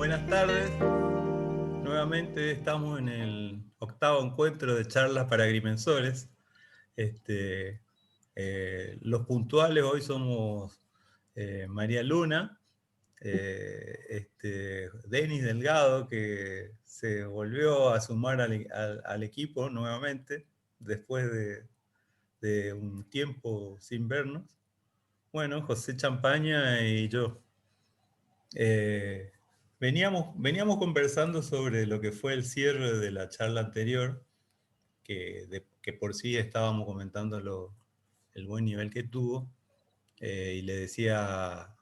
Buenas tardes. Nuevamente estamos en el octavo encuentro de charlas para agrimensores. Los puntuales hoy somos María Luna, Denis Delgado, que se volvió a sumar al equipo nuevamente después de un tiempo sin vernos. Bueno, José Champaña y yo. Veníamos conversando sobre lo que fue el cierre de la charla anterior, que por sí estábamos comentando el buen nivel que tuvo, y le decía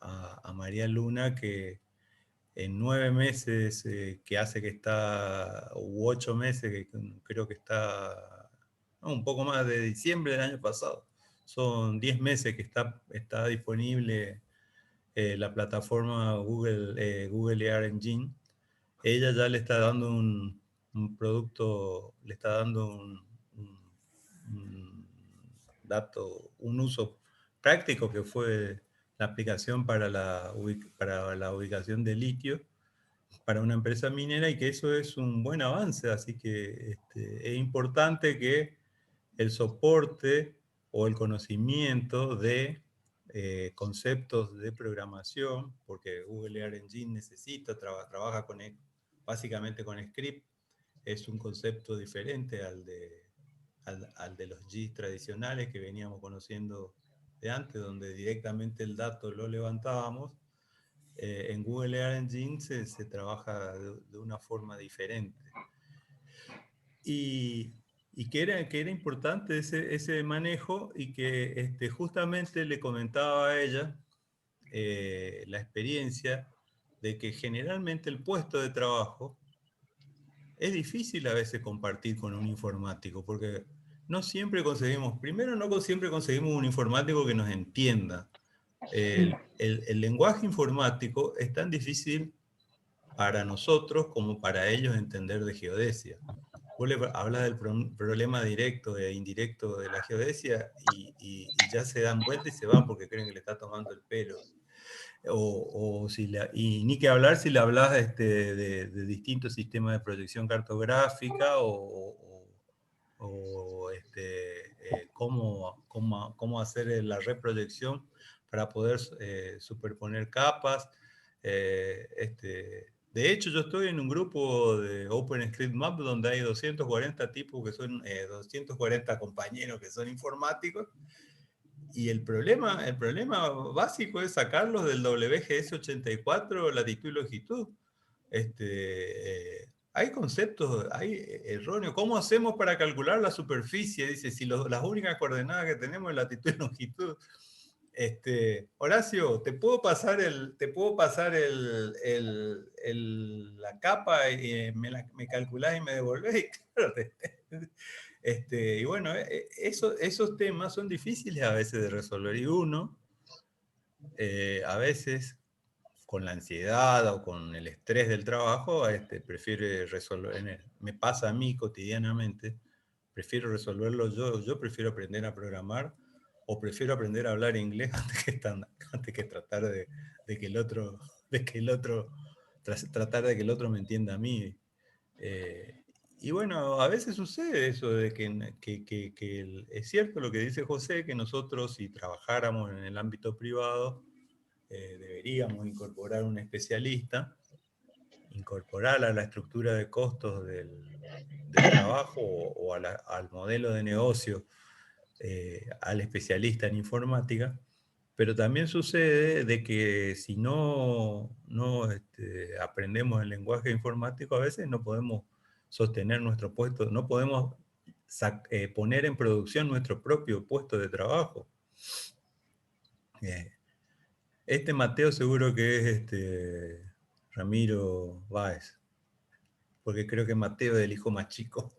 a María Luna que en 9 meses que hace que está, u 8 meses que creo que está, no, un poco más de diciembre del año pasado, son 10 meses que está disponible la plataforma Google Air Engine. Ella ya le está dando un producto, le está dando un dato, un uso práctico que fue la aplicación para la ubicación de litio para una empresa minera, y que eso es un buen avance. Así que es importante que el soporte o el conocimiento de conceptos de programación, porque Google Air Engine necesita, trabaja básicamente con script, es un concepto diferente al de los GIS tradicionales que veníamos conociendo de antes, donde directamente el dato lo levantábamos. En Google Air Engine se trabaja de una forma diferente. Y que era importante ese manejo, y que justamente le comentaba a ella la experiencia de que generalmente el puesto de trabajo es difícil a veces compartir con un informático, porque no siempre conseguimos, primero no siempre conseguimos un informático que nos entienda. El lenguaje informático es tan difícil para nosotros como para ellos entender de geodesia. Vos le hablas del problema directo e indirecto de la geodesia y ya se dan vuelta y se van porque creen que le está tomando el pelo. Y ni que hablar si le hablas de distintos sistemas de proyección cartográfica cómo hacer la reproyección para poder superponer capas. De hecho, yo estoy en un grupo de OpenStreetMap donde hay 240 tipos que son 240 compañeros que son informáticos, y el problema básico es sacarlos del WGS 84, latitud y longitud. Hay conceptos, hay erróneos. ¿Cómo hacemos para calcular la superficie? Dice, si las únicas coordenadas que tenemos es latitud y longitud. Horacio, la capa y me calculás y me devolvés. Y claro, y bueno, esos temas son difíciles a veces de resolver, y uno a veces con la ansiedad o con el estrés del trabajo prefiere resolver. Me pasa a mí cotidianamente, prefiero resolverlo yo prefiero aprender a programar, o prefiero aprender a hablar inglés antes que tratar de que el otro, tratar de que el otro me entienda a mí. Y bueno, a veces sucede eso de que es cierto lo que dice José, que nosotros, si trabajáramos en el ámbito privado, deberíamos incorporar un especialista, incorporar a la estructura de costos del trabajo o al modelo de negocio al especialista en informática. Pero también sucede de que si no aprendemos el lenguaje informático, a veces no podemos sostener nuestro puesto, no podemos poner en producción nuestro propio puesto de trabajo. Mateo seguro que es Ramiro Báez, porque creo que Mateo es el hijo más chico.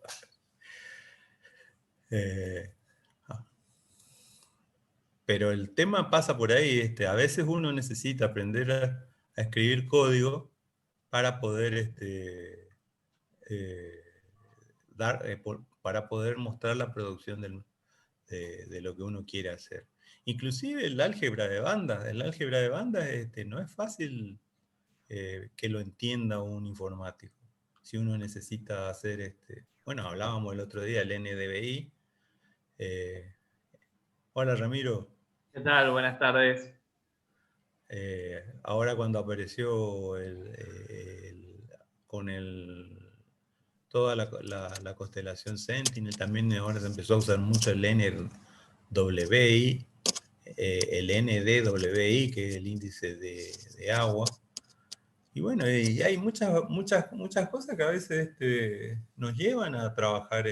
Pero el tema pasa por ahí. A veces uno necesita aprender a escribir código para poder para poder mostrar la producción de lo que uno quiere hacer. Inclusive el álgebra de bandas no es fácil que lo entienda un informático. Si uno necesita hacer, bueno, hablábamos el otro día, el NDVI. Hola Ramiro. ¿Qué tal? Buenas tardes. Ahora cuando apareció con toda la constelación Sentinel, también ahora se empezó a usar mucho el NWI, el NDWI, que es el índice de agua. Y bueno, y hay muchas cosas que a veces nos llevan a trabajar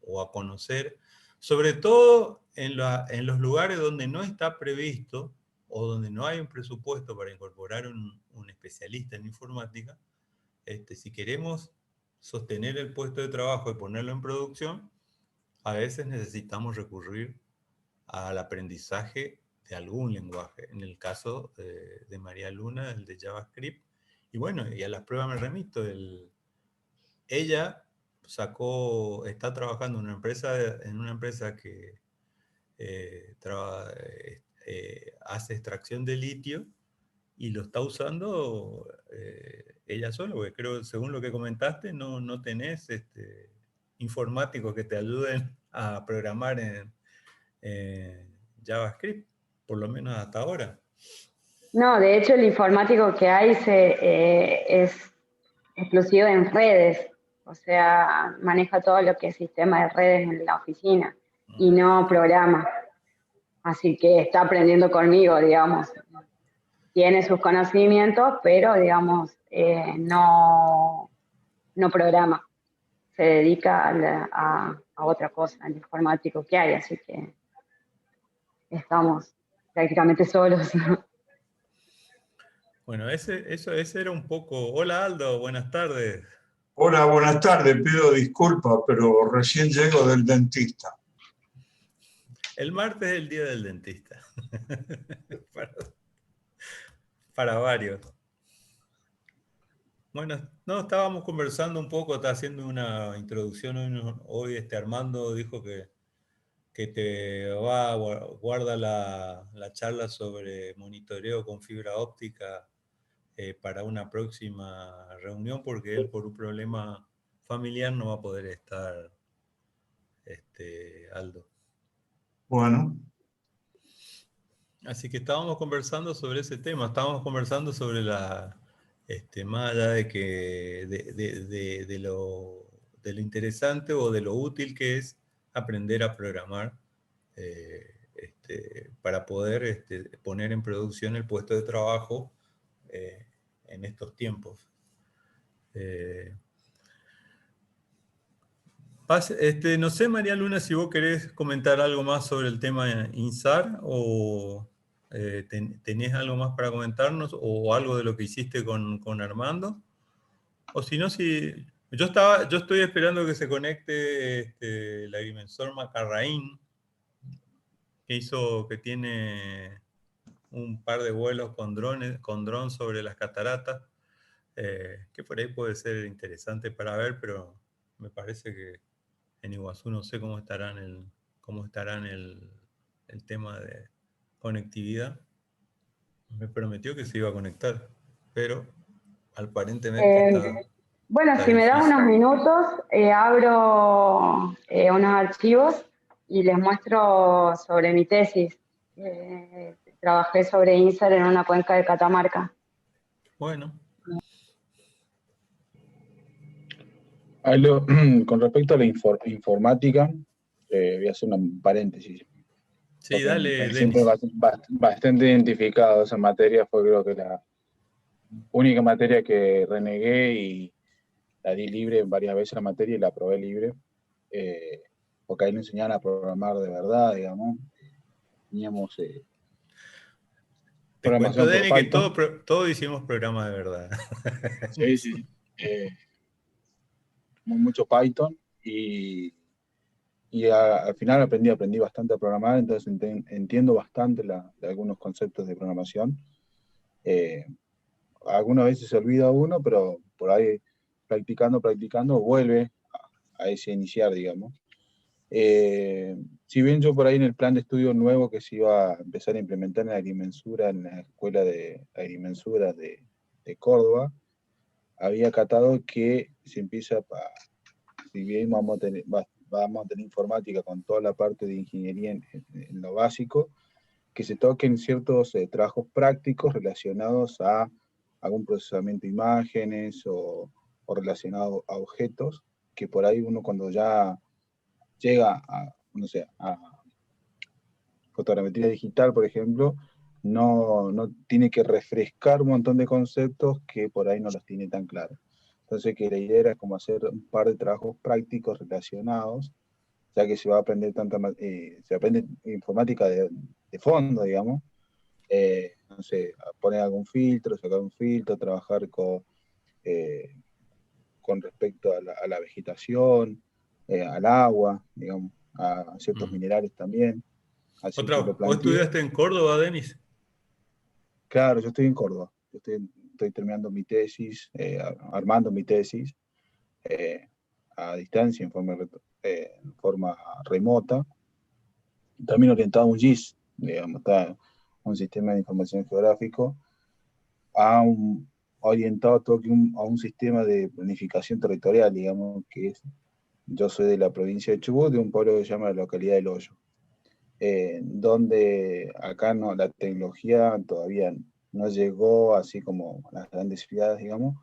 o a conocer, sobre todo en los lugares donde no está previsto o donde no hay un presupuesto para incorporar un especialista en informática. Si queremos sostener el puesto de trabajo y ponerlo en producción, a veces necesitamos recurrir al aprendizaje de algún lenguaje. En el caso de María Luna, el de JavaScript. Y bueno, y a las pruebas me remito. Ella está trabajando en una empresa que hace extracción de litio y lo está usando ella sola, porque creo, según lo que comentaste, no tenés informáticos que te ayuden a programar en JavaScript, por lo menos hasta ahora. No, de hecho el informático que hay es exclusivo en redes, o sea, maneja todo lo que es sistema de redes en la oficina y no programa. Así que está aprendiendo conmigo, digamos. Tiene sus conocimientos, pero, digamos, no programa. Se dedica a otra cosa, al informático que hay, así que estamos prácticamente solos. Bueno, ese era un poco... Hola Aldo, buenas tardes. Hola, buenas tardes. Pido disculpas, pero recién llego del dentista. El martes es el día del dentista. para varios. Bueno, no, estábamos conversando un poco, está haciendo una introducción hoy, Armando dijo que te guarda la charla sobre monitoreo con fibra óptica para una próxima reunión, porque él por un problema familiar no va a poder estar, Aldo. Bueno. Así que estábamos conversando sobre ese tema, estábamos conversando sobre más allá de lo interesante o de lo útil que es aprender a programar para poder poner en producción el puesto de trabajo en estos tiempos. No sé, María Luna, si vos querés comentar algo más sobre el tema INSAR o tenés algo más para comentarnos o algo de lo que hiciste con Armando. O si no, yo estoy esperando que se conecte el agrimensor Macarraín, que tiene un par de vuelos con dron sobre las cataratas, que por ahí puede ser interesante para ver, pero me parece que en Iguazú no sé cómo estarán el tema de conectividad. Me prometió que se iba a conectar, pero aparentemente Bueno, está si me da difícil. unos minutos, abro unos archivos y les muestro sobre mi tesis. Trabajé sobre INSAR en una cuenca de Catamarca. Bueno. Con respecto a la informática, voy a hacer un paréntesis. Sí, dale, me siento bastante identificado. Esa materia fue, creo que, la única materia que renegué y la di libre varias veces la materia y la aprobé libre. Porque ahí nos enseñaban a programar de verdad, digamos. Teníamos Te cuento, programación por Denny, que Python. todos hicimos programas de verdad. Sí. Mucho Python y al final aprendí bastante a programar, entonces entiendo bastante de algunos conceptos de programación. Algunas veces se olvida uno, pero por ahí practicando, vuelve a ese iniciar, digamos. Si bien yo por ahí en el plan de estudio nuevo que se iba a empezar a implementar en la agrimensura, en la escuela de agrimensura de Córdoba, había acatado que se empieza, si bien vamos a tener informática con toda la parte de ingeniería en lo básico, que se toquen ciertos trabajos prácticos relacionados a algún procesamiento de imágenes o relacionado a objetos, que por ahí uno cuando ya llega a, no sé, a fotogrametría digital, por ejemplo, no tiene que refrescar un montón de conceptos que por ahí no los tiene tan claros. Entonces, que la idea era como hacer un par de trabajos prácticos relacionados, ya que se va a aprender se aprende informática de fondo, digamos. No sé, poner algún filtro, sacar un filtro, trabajar con respecto a la vegetación, al agua, digamos, a ciertos minerales también. Así que lo ¿Vos planteé. estudiaste en Córdoba, Denis? Claro, yo estoy en Córdoba. Yo estoy terminando mi tesis, armando mi tesis a distancia, en forma remota. También orientado a un GIS, digamos, está un sistema de información geográfico, orientado a un sistema de planificación territorial, digamos, yo soy de la provincia de Chubut, de un pueblo que se llama la localidad del Hoyo, donde acá la tecnología todavía no llegó así como a las grandes ciudades, digamos.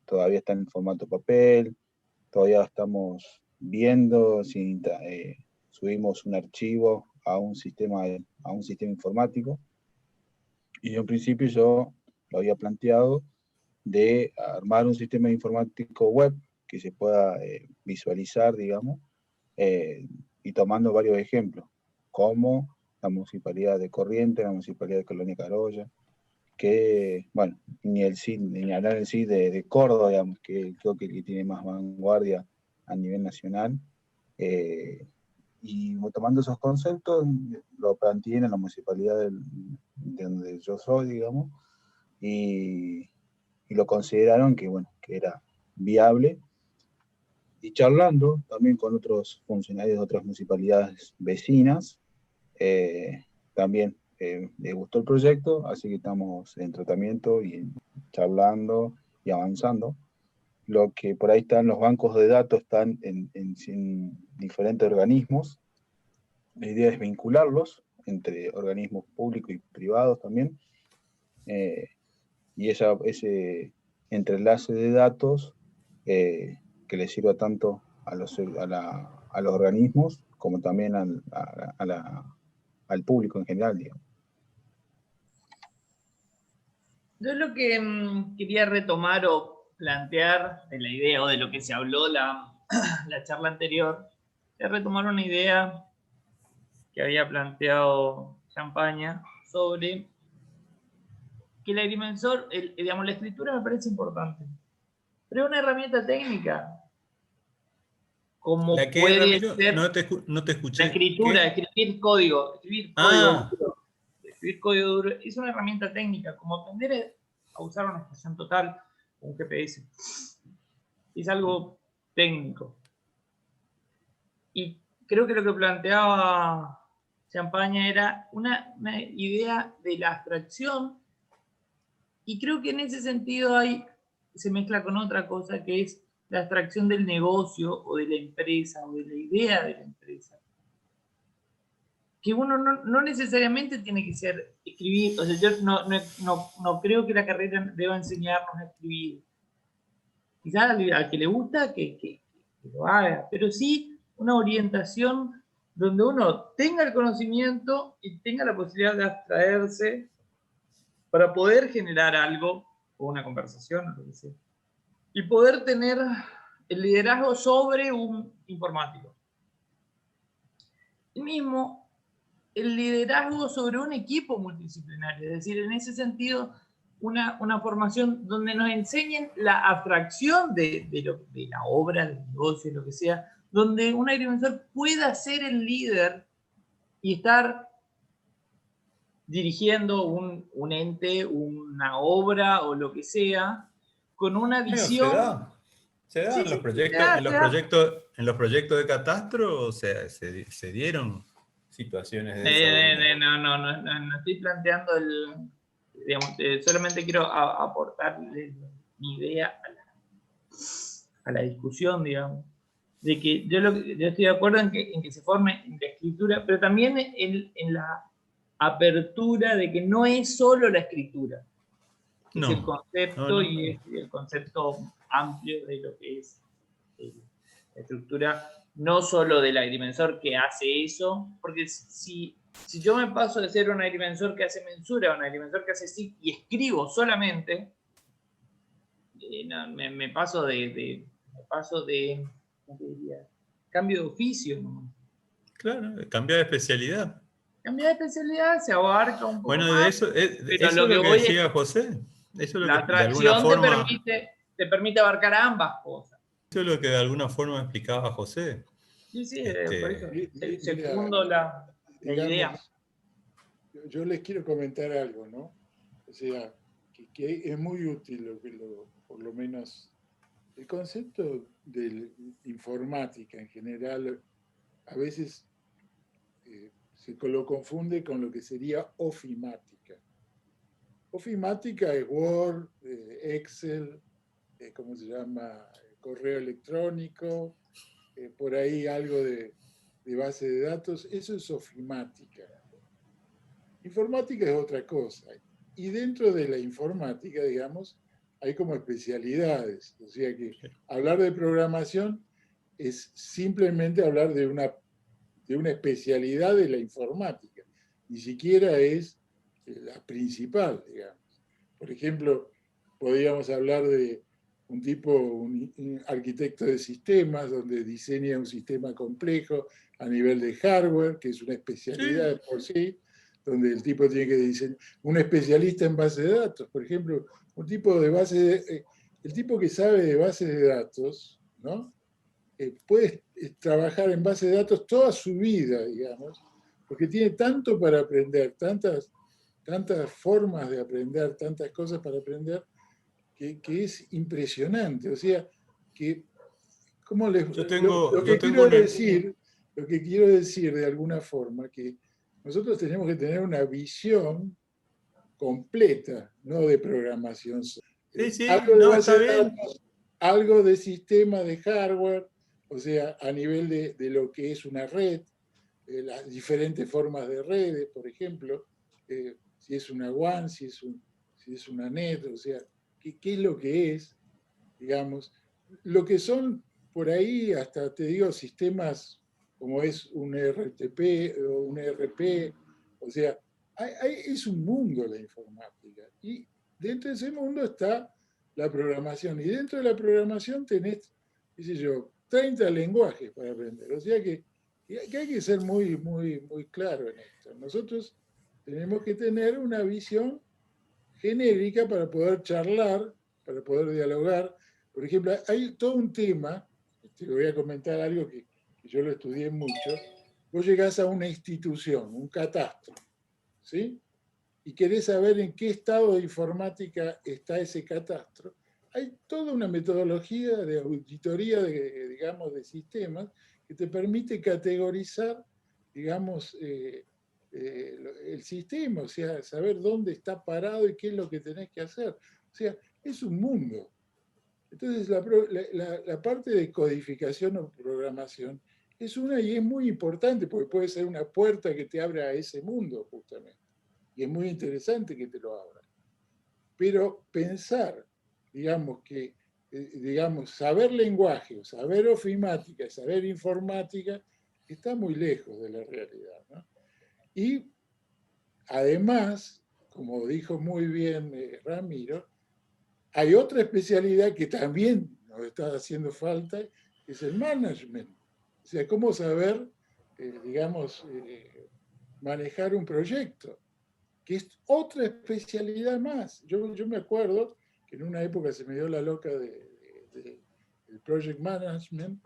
Todavía está en formato papel, todavía estamos viendo si subimos un archivo a un sistema informático. Y en principio yo lo había planteado de armar un sistema informático web que se pueda visualizar, digamos, y tomando varios ejemplos, como la Municipalidad de Corrientes, la Municipalidad de Colonia Carolla, que, bueno, ni hablar del CID de Córdoba, digamos, que creo que el que tiene más vanguardia a nivel nacional. Y tomando esos conceptos, lo planteé en la municipalidad de donde yo soy, digamos, y lo consideraron que, bueno, que era viable. Y charlando también con otros funcionarios de otras municipalidades vecinas, también les gustó el proyecto, así que estamos en tratamiento y charlando y avanzando. Lo que por ahí están los bancos de datos, están en diferentes organismos. La idea es vincularlos entre organismos públicos y privados también, y ese entrelace de datos que les sirva tanto a los organismos como también al público en general, digamos. Yo lo que quería retomar o plantear de la idea o de lo que se habló la charla anterior, es retomar una idea que había planteado Champaña sobre que el agrimensor, digamos, la escritura me parece importante, pero es una herramienta técnica, como ¿La qué, puede Ramiro? ser No te escuché. la escritura, ¿Qué? escribir código duro. Escribir código duro es una herramienta técnica, como aprender a usar una estación total, un GPS. Es algo técnico. Y creo que lo que planteaba Champaña era una idea de la abstracción, y creo que en ese sentido se mezcla con otra cosa, que es la abstracción del negocio o de la empresa o de la idea de la empresa. Que uno no necesariamente tiene que ser escribir, o sea, yo no creo que la carrera deba enseñarnos a escribir. Quizás al que le gusta que lo haga, pero sí una orientación donde uno tenga el conocimiento y tenga la posibilidad de abstraerse para poder generar algo, o una conversación, o lo que sea, y poder tener el liderazgo sobre un informático. Y mismo el liderazgo sobre un equipo multidisciplinario, es decir, en ese sentido, una formación donde nos enseñen la abstracción de la obra, del negocio, lo que sea, donde un agrimensor pueda ser el líder y estar dirigiendo un ente, una obra o lo que sea, con una visión. Se da en los proyectos, en los proyectos de catastro, o sea, se dieron situaciones de esa. No estoy planteando digamos, solamente quiero aportarle mi idea a la discusión, digamos, de que yo estoy de acuerdo en que se forme en la escritura, pero también en la apertura de que no es solo la escritura, es el concepto y es el concepto amplio de lo que es la estructura, no solo del agrimensor que hace eso, porque si yo me paso de ser un agrimensor que hace mensura a un agrimensor que hace sí y escribo solamente, me paso de ¿cómo te diría? Cambio de oficio, ¿no? Claro, cambiar de especialidad. Cambiar de especialidad se abarca un poco bueno, más. De eso, pero eso lo es lo que voy decía José. Eso es lo la que de alguna atracción forma, te permite abarcar ambas cosas. eso es lo que de alguna forma explicaba José. Sí, por eso Mira, segundo la idea. Yo les quiero comentar algo, ¿no? O sea, que es muy útil, por lo menos, el concepto de informática en general, a veces se lo confunde con lo que sería ofimática. Ofimática es Word, Excel, ¿cómo se llama? Correo electrónico, por ahí algo de base de datos, eso es ofimática. Informática es otra cosa. Y dentro de la informática, digamos, hay como especialidades. O sea que hablar de programación es simplemente hablar de una especialidad de la informática. Ni siquiera es la principal, digamos. Por ejemplo, podríamos hablar de un arquitecto de sistemas, donde diseña un sistema complejo a nivel de hardware, que es una especialidad de por sí, donde el tipo tiene que diseñar. Un especialista en base de datos, por ejemplo, un tipo de el tipo que sabe de bases de datos, ¿no? Puede trabajar en base de datos toda su vida, digamos, porque tiene tanto para aprender, tantas formas de aprender, tantas cosas para aprender, que es impresionante. O sea, que lo que quiero decir de alguna forma, que nosotros tenemos que tener una visión completa, no de programación. Algo de base de datos, algo de sistema de hardware, o sea, a nivel de lo que es una red, las diferentes formas de redes, por ejemplo, si es una WAN, si es una NET, o sea, ¿qué es lo que es? Digamos, lo que son por ahí, hasta te digo, sistemas como es un RTP o un ERP, o sea, es un mundo la informática. Y dentro de ese mundo está la programación. Y dentro de la programación tenés, qué sé yo, 30 lenguajes para aprender. O sea que hay que ser muy, muy, muy claro en esto. Nosotros tenemos que tener una visión genérica para poder charlar, para poder dialogar. Por ejemplo, hay todo un tema, te voy a comentar algo que yo lo estudié mucho. Vos llegás a una institución, un catastro, ¿sí? Y querés saber en qué estado de informática está ese catastro. Hay toda una metodología de auditoría, digamos, de sistemas que te permite categorizar, digamos, el sistema, o sea, saber dónde está parado y qué es lo que tenés que hacer. O sea, es un mundo. Entonces, la parte de codificación o programación es una y es muy importante porque puede ser una puerta que te abra a ese mundo, justamente. Y es muy interesante que te lo abra. Pero pensar, digamos, saber lenguaje, saber ofimática, saber informática, está muy lejos de la realidad, ¿no? Y además, como dijo muy bien Ramiro, hay otra especialidad que también nos está haciendo falta, que es el management. O sea, cómo saber, manejar un proyecto, que es otra especialidad más. Yo me acuerdo que en una época se me dio la loca del project management,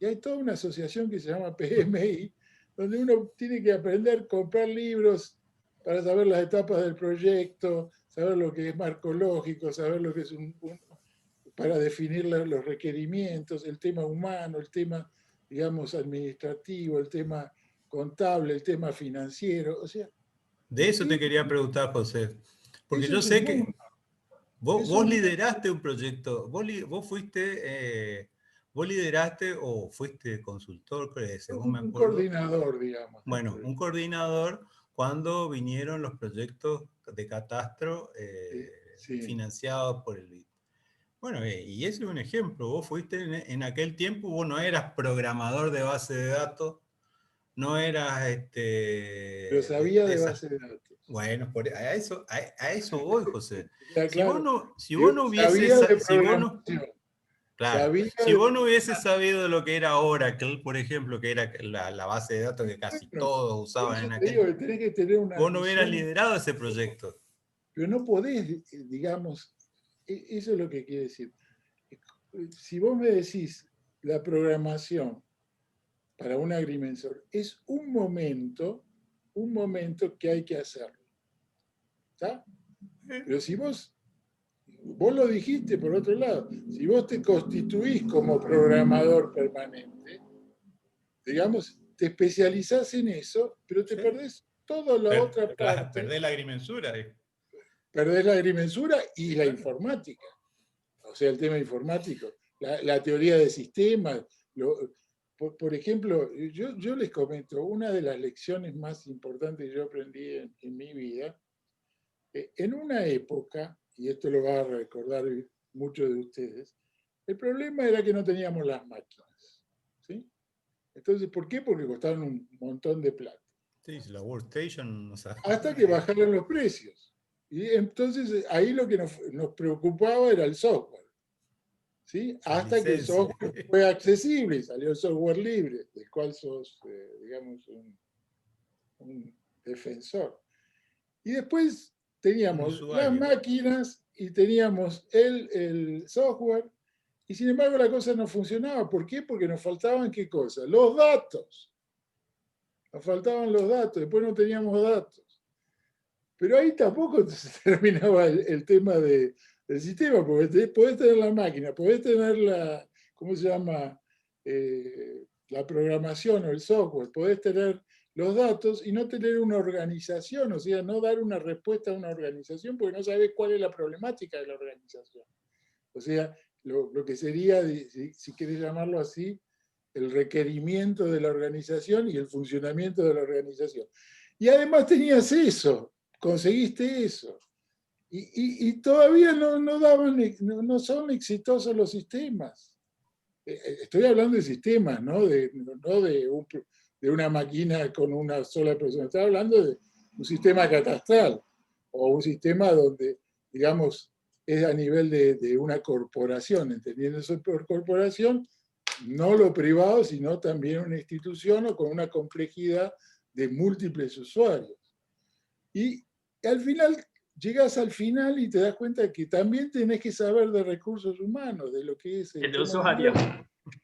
y hay toda una asociación que se llama PMI, donde uno tiene que aprender a comprar libros para saber las etapas del proyecto, saber lo que es marco lógico, saber lo que es para definir los requerimientos, el tema humano, el tema, digamos, administrativo, el tema contable, el tema financiero. O sea, de eso te quería preguntar, José. Porque Eso yo es sé un que mundo. vos lideraste un proyecto, vos fuiste, vos lideraste o fuiste consultor, según me Un acuerdo. coordinador, digamos. Bueno, un coordinador cuando vinieron los proyectos de catastro Sí. financiados por el BID. Bueno, y ese es un ejemplo. Vos fuiste en aquel tiempo, vos no eras programador de base de datos, no eras Pero sabía de base de datos. Bueno, a eso voy, José. Ya, claro. Si vos no hubieses, Sabía de si vos no, programación. claro, Sabía si de vos no hubieses sabido lo que era Oracle, por ejemplo, que era la base de datos que casi Bueno, todos por usaban eso en te digo aquel, que tenés que tener una vos no hubieras visión, liderado ese proyecto. pero no podés, digamos, eso es lo que quiere decir. Si vos me decís la programación para un agrimensor es un momento que hay que hacerlo. ¿Está? Pero si vos lo dijiste por otro lado, si vos te constituís como programador permanente, digamos, te especializás en eso, pero te Sí. perdés toda la otra parte. Perdés la agrimensura. Perdés la agrimensura y la informática. O sea, el tema informático, la teoría de sistemas. Por ejemplo, yo les comento, una de las lecciones más importantes que yo aprendí en mi vida, en una época, y esto lo va a recordar muchos de ustedes, el problema era que no teníamos las máquinas. ¿Sí? Entonces, ¿por qué? Porque costaban un montón de plata. Sí, la Workstation, o sea. Hasta que bajaron los precios. Y entonces ahí lo que nos preocupaba era el software. ¿Sí? Hasta que el software fue accesible y salió el software libre, del cual sos, digamos, un defensor. Y después teníamos las máquinas y teníamos el software, y sin embargo la cosa no funcionaba. ¿Por qué? Porque nos faltaban ¿qué cosa? Los datos. Nos faltaban los datos, después no teníamos datos. Pero ahí tampoco se terminaba el tema del sistema, porque podés tener la máquina, podés tener la, ¿cómo se llama? La programación o el software, podés tener los datos y no tener una organización, o sea, no dar una respuesta a una organización porque no sabés cuál es la problemática de la organización. O sea, lo que sería, si querés llamarlo así, el requerimiento de la organización y el funcionamiento de la organización. Y además tenías eso, conseguiste eso. Y todavía no son exitosos los sistemas. Estoy hablando de sistemas, no de una máquina con una sola persona. Estoy hablando de un sistema catastral o un sistema donde, digamos, es a nivel de una corporación, entendiendo eso por corporación, no lo privado, sino también una institución o con una complejidad de múltiples usuarios. Y al final, llegas al final y te das cuenta que también tenés que saber de recursos humanos, de lo que es el usuario.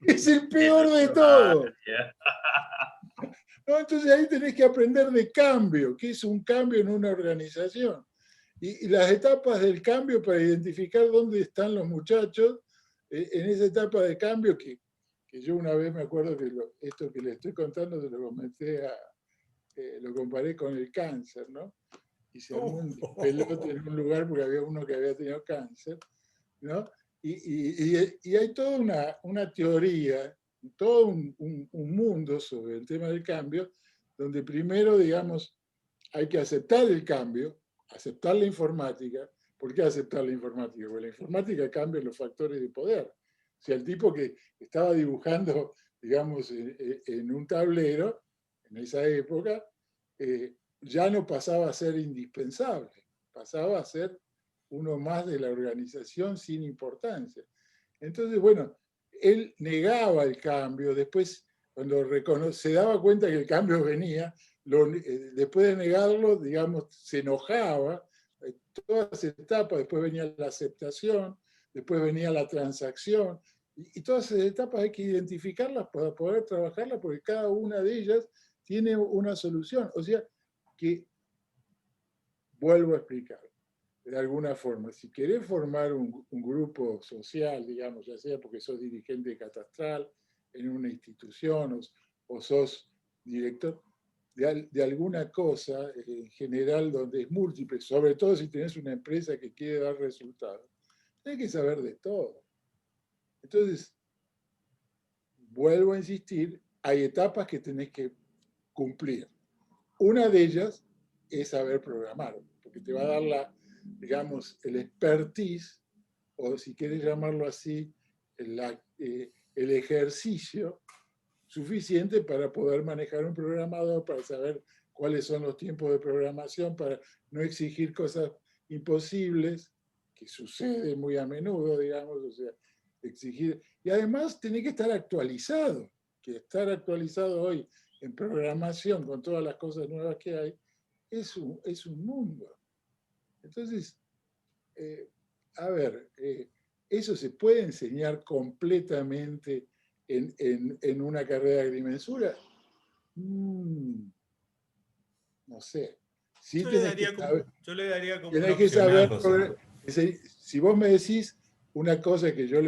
Es el peor de todo. ¿No? Entonces ahí tenés que aprender de cambio, qué es un cambio en una organización. Y las etapas del cambio para identificar dónde están los muchachos en esa etapa de cambio que yo una vez me acuerdo que esto que le estoy contando se lo comenté lo comparé con el cáncer, ¿no? Y se armó un pelote en un lugar porque había uno que había tenido cáncer, ¿no? Y hay toda una teoría, todo un mundo sobre el tema del cambio, donde primero, digamos, hay que aceptar el cambio, aceptar la informática. ¿Por qué aceptar la informática? Porque la informática cambia los factores de poder. O sea, el tipo que estaba dibujando, digamos, en un tablero, en esa época, ya no pasaba a ser indispensable, pasaba a ser uno más de la organización sin importancia. Entonces, bueno, él negaba el cambio, después cuando se daba cuenta que el cambio venía, después de negarlo, digamos, se enojaba, todas las etapas, después venía la aceptación, después venía la transacción, y todas esas etapas hay que identificarlas para poder trabajarlas, porque cada una de ellas tiene una solución. O sea, que, vuelvo a explicar, de alguna forma, si querés formar un grupo social, digamos, ya sea porque sos dirigente catastral en una institución o sos director, de alguna cosa en general donde es múltiple, sobre todo si tenés una empresa que quiere dar resultados. Tenés que saber de todo. Entonces, vuelvo a insistir, hay etapas que tenés que cumplir. Una de ellas es saber programar, porque te va a dar digamos, el expertise, o si quieres llamarlo así, el ejercicio suficiente para poder manejar un programador, para saber cuáles son los tiempos de programación, para no exigir cosas imposibles, que sucede muy a menudo, digamos, o sea, exigir. Y además tiene que estar actualizado, que estar actualizado hoy en programación con todas las cosas nuevas que hay, es un mundo. Entonces, a ver, eso se puede enseñar completamente en una carrera de agrimensura. No sé. Sí Yo le daría como un tenés que opcional, saber, José. si vos me decís una cosa que yo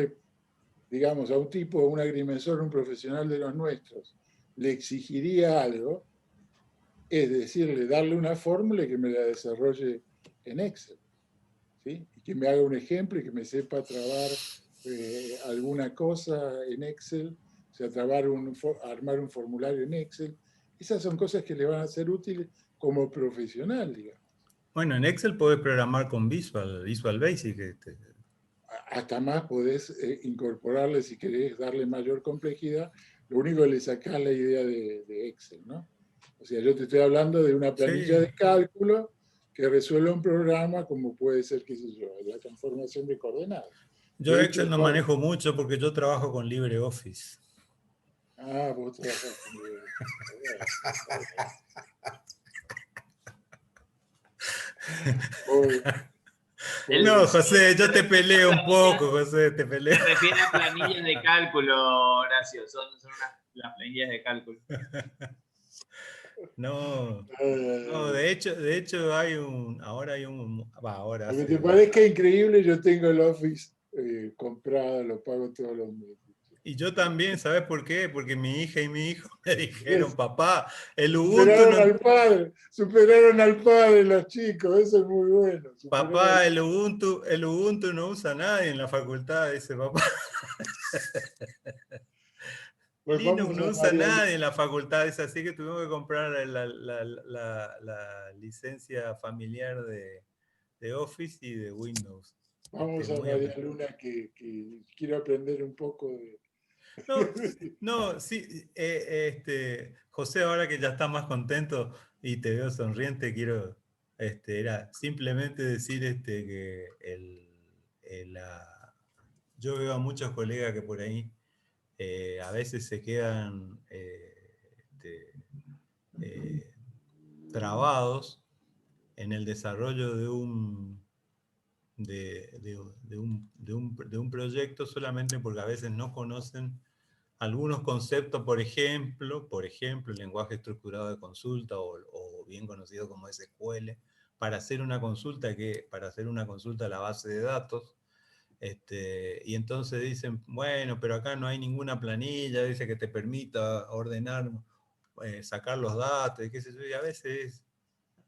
digamos, a un tipo, a un agrimensor, un profesional de los nuestros, le exigiría algo, es decirle, darle una fórmula y que me la desarrolle en Excel, ¿sí? Y que me haga un ejemplo y que me sepa trabar alguna cosa en Excel, o sea, armar un formulario en Excel. Esas son cosas que le van a ser útiles como profesional, digamos. Bueno, en Excel podés programar con Visual Basic. Hasta más podés incorporarle, si querés darle mayor complejidad, lo único que le sacás la idea de Excel, ¿no? O sea, yo te estoy hablando de una planilla de cálculo que resuelve un programa como puede ser, qué sé yo, la transformación de coordenadas. Yo Excel no manejo mucho porque yo trabajo con LibreOffice. Ah, vos trabajás con LibreOffice. No, José, yo te peleo un poco, José, te peleo. Se refiere a planillas de cálculo, Horacio, son las planillas de cálculo. No, de hecho ahora hay un, Aunque te parezca increíble, yo tengo el Office comprado, lo pago todos los meses. Y yo también, ¿sabes por qué? Porque mi hija y mi hijo me dijeron, papá, el Ubuntu superaron al padre los chicos, eso es muy bueno. Papá, el Ubuntu no usa nadie en la facultad, dice papá. Pues Linux no usa nadie en la facultad, es así que tuvimos que comprar la licencia familiar de Office y de Windows. Vamos a María Luna que quiero aprender un poco de... No, sí, José, ahora que ya estás más contento y te veo sonriente, quiero era simplemente decir que yo veo a muchos colegas que por ahí a veces se quedan trabados en el desarrollo de un proyecto solamente porque a veces no conocen algunos conceptos, por ejemplo, el lenguaje estructurado de consulta o bien conocido como SQL, para hacer una consulta a la base de datos. Y entonces dicen, bueno, pero acá no hay ninguna planilla, dice que te permita ordenar, sacar los datos, y qué sé yo, y a veces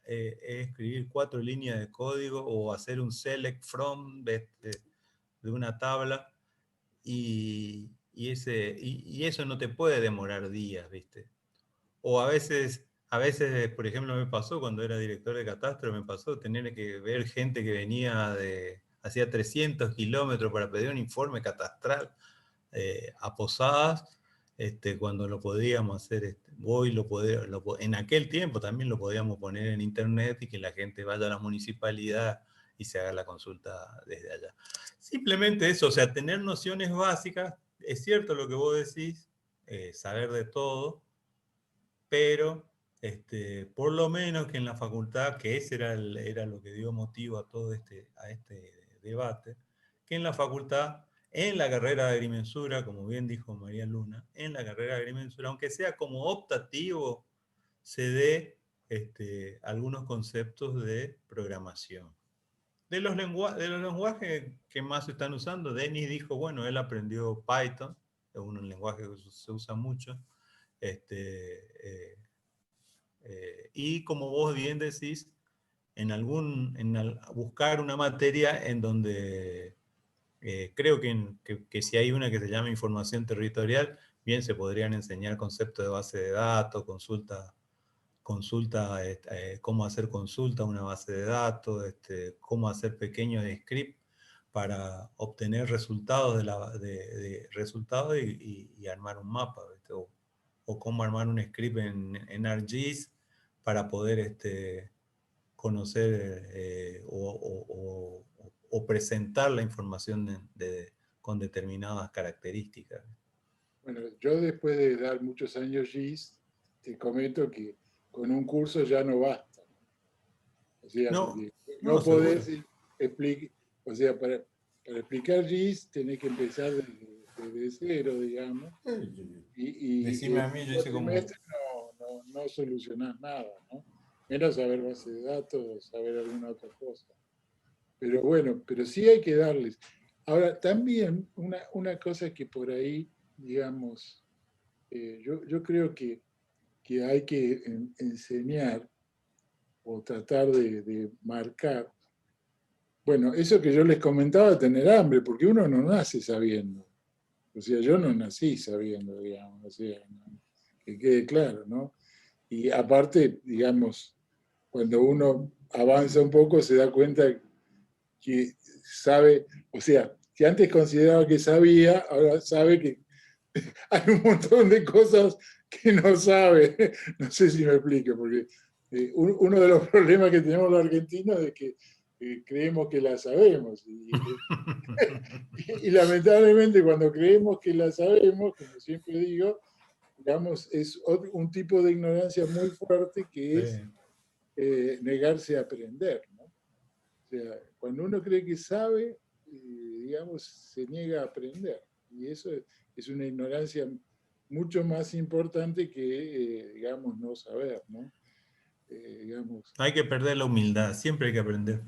es escribir 4 líneas de código o hacer un select from de una tabla, y eso no te puede demorar días, ¿viste? O a veces, por ejemplo, me pasó cuando era director de catastro, me pasó tener que ver gente que hacía 300 kilómetros para pedir un informe catastral a Posadas, cuando lo podíamos hacer, en aquel tiempo también lo podíamos poner en internet y que la gente vaya a la municipalidad y se haga la consulta desde allá. Simplemente eso, o sea, tener nociones básicas, es cierto lo que vos decís, saber de todo, pero por lo menos que en la facultad, que ese era lo que dio motivo a todo este debate, que en la facultad, en la carrera de agrimensura, como bien dijo María Luna, en la carrera de agrimensura, aunque sea como optativo, se dé algunos conceptos de programación. De los lenguajes que más se están usando, Denis dijo, bueno, él aprendió Python, es un lenguaje que se usa mucho, Y como vos bien decís, buscar una materia en donde creo que si hay una que se llama información territorial, bien se podrían enseñar conceptos de base de datos, cómo hacer consulta a una base de datos, cómo hacer pequeños scripts para obtener resultados resultados y armar un mapa, ¿viste? O cómo armar un script en ArcGIS para poder conocer o presentar la información con determinadas características. Bueno, yo después de dar muchos años GIS, te comento que con un curso ya no basta. O sea, no podés explicar, o sea, para explicar GIS tenés que empezar desde cero, digamos. Decime a mí, yo hice como... no solucionás nada, ¿no? Menos saber base de datos, saber alguna otra cosa. Pero bueno, pero sí hay que darles. Ahora, también una cosa que por ahí, digamos, yo creo que hay que enseñar o tratar de marcar. Bueno, eso que yo les comentaba, tener hambre, porque uno no nace sabiendo. O sea, yo no nací sabiendo, digamos, o sea, que quede claro, ¿no? Y aparte, digamos, cuando uno avanza un poco se da cuenta que sabe, o sea, que antes consideraba que sabía, ahora sabe que hay un montón de cosas que no sabe. No sé si me explico, porque uno de los problemas que tenemos los argentinos es que creemos que la sabemos. Y lamentablemente cuando creemos que la sabemos, como siempre digo, digamos, es un tipo de ignorancia muy fuerte que es negarse a aprender, ¿no? O sea, cuando uno cree que sabe, digamos, se niega a aprender. Y eso es una ignorancia mucho más importante que, digamos, no saber, ¿no? Digamos, hay que perder la humildad, siempre hay que aprender.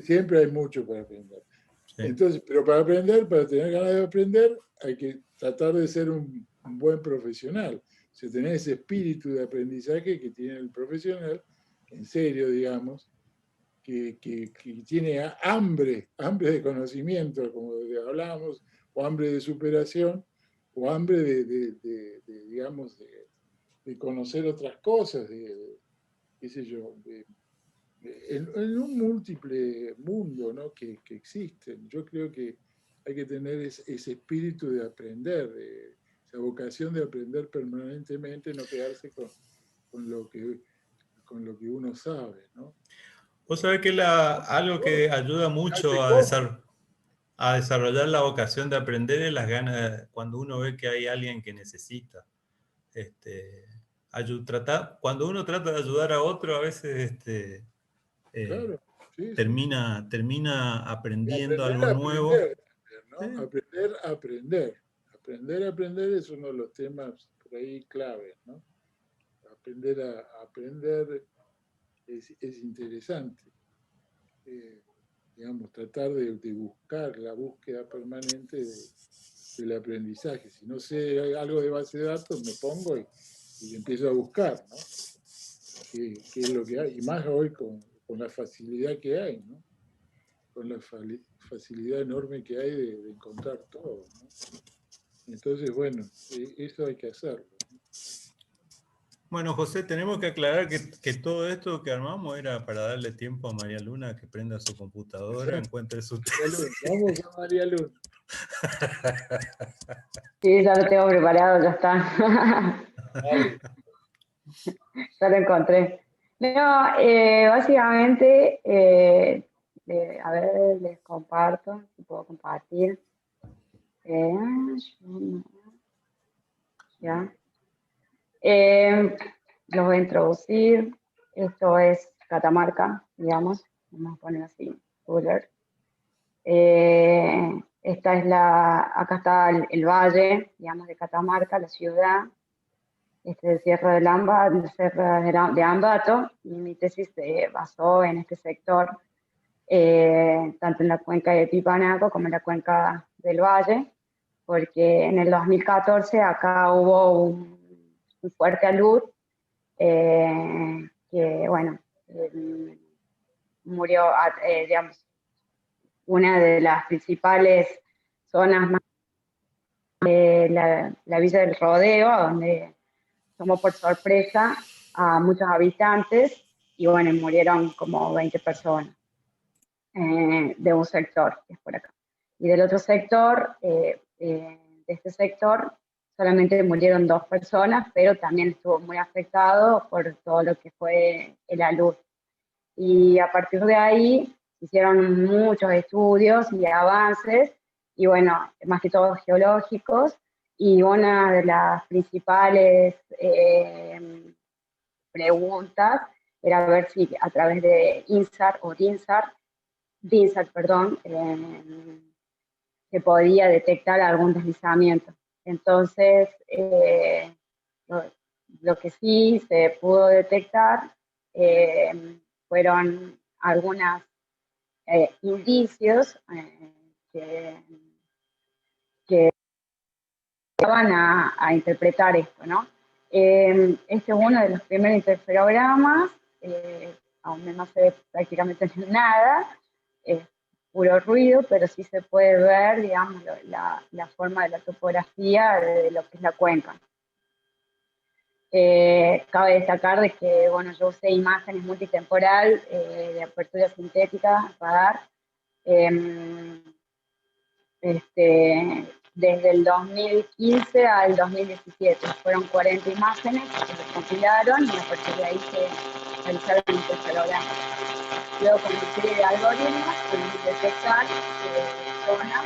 Siempre hay mucho para aprender. Sí. Entonces, pero para aprender, para tener ganas de aprender, hay que tratar de ser un buen profesional. O sea, tener ese espíritu de aprendizaje que tiene el profesional, en serio, digamos, que tiene hambre de conocimiento, como hablábamos, o hambre de superación, o hambre digamos, de conocer otras cosas, qué sé yo, en un múltiple mundo, ¿no? que existen. Yo creo que hay que tener ese espíritu de aprender, esa vocación de aprender permanentemente, no quedarse con lo que uno sabe, ¿no? Vos sabés que algo que ayuda mucho a desarrollar la vocación de aprender es las ganas, cuando uno ve que hay alguien que necesita. Cuando uno trata de ayudar a otro, a veces Claro, sí, termina aprendiendo aprender algo a nuevo. aprender, ¿no? Sí. Aprender a aprender. Aprender a aprender es uno de los temas por ahí claves, ¿no? Aprender a aprender es interesante. Digamos, tratar de buscar la búsqueda permanente del aprendizaje. Si no sé algo de base de datos, me pongo y empiezo a buscar, ¿no? ¿Qué es lo que hay? Y más hoy con la facilidad que hay, ¿no? Con la facilidad enorme que hay de encontrar todo, ¿no? Entonces, bueno, eso hay que hacerlo. Bueno, José, tenemos que aclarar que todo esto que armamos era para darle tiempo a María Luna que prenda su computadora, encuentre su tesis. Vamos a María Luna. Sí, ya lo tengo preparado, ya está. Vale. Ya lo encontré. No, básicamente, a ver, les comparto, si puedo compartir. Ya. Los voy a introducir. Esto es Catamarca, digamos. Vamos a poner así, Google. Esta es acá está el valle, digamos, de Catamarca, la ciudad. Este es el Cerro de Ambato, y mi tesis se basó en este sector, tanto en la cuenca de Pipanaco como en la cuenca del Valle, porque en el 2014 acá hubo un fuerte alud que bueno, murió, digamos, una de las principales zonas más de la Villa del Rodeo, donde tomó por sorpresa a muchos habitantes y bueno, murieron como 20 personas de un sector, que es por acá. Y del otro sector, de este sector, solamente murieron 2 personas, pero también estuvo muy afectado por todo lo que fue la luz. Y a partir de ahí hicieron muchos estudios y avances, y bueno, más que todo geológicos, y una de las principales preguntas era ver si a través de INSAR o DINSAR, perdón, se podía detectar algún deslizamiento. Entonces, lo que sí se pudo detectar fueron algunos indicios que van a interpretar esto, ¿no? Este es uno de los primeros interferogramas, donde no se ve prácticamente nada, es puro ruido, pero sí se puede ver, digamos, la forma de la topografía de lo que es la cuenca. Cabe destacar de que, bueno, yo usé imágenes multitemporal de apertura sintética, radar, desde el 2015 al 2017. Fueron 40 imágenes que se compilaron y a partir de ahí se realizaron interferogramas. Luego, con una serie de algoritmos, pudimos detectar zonas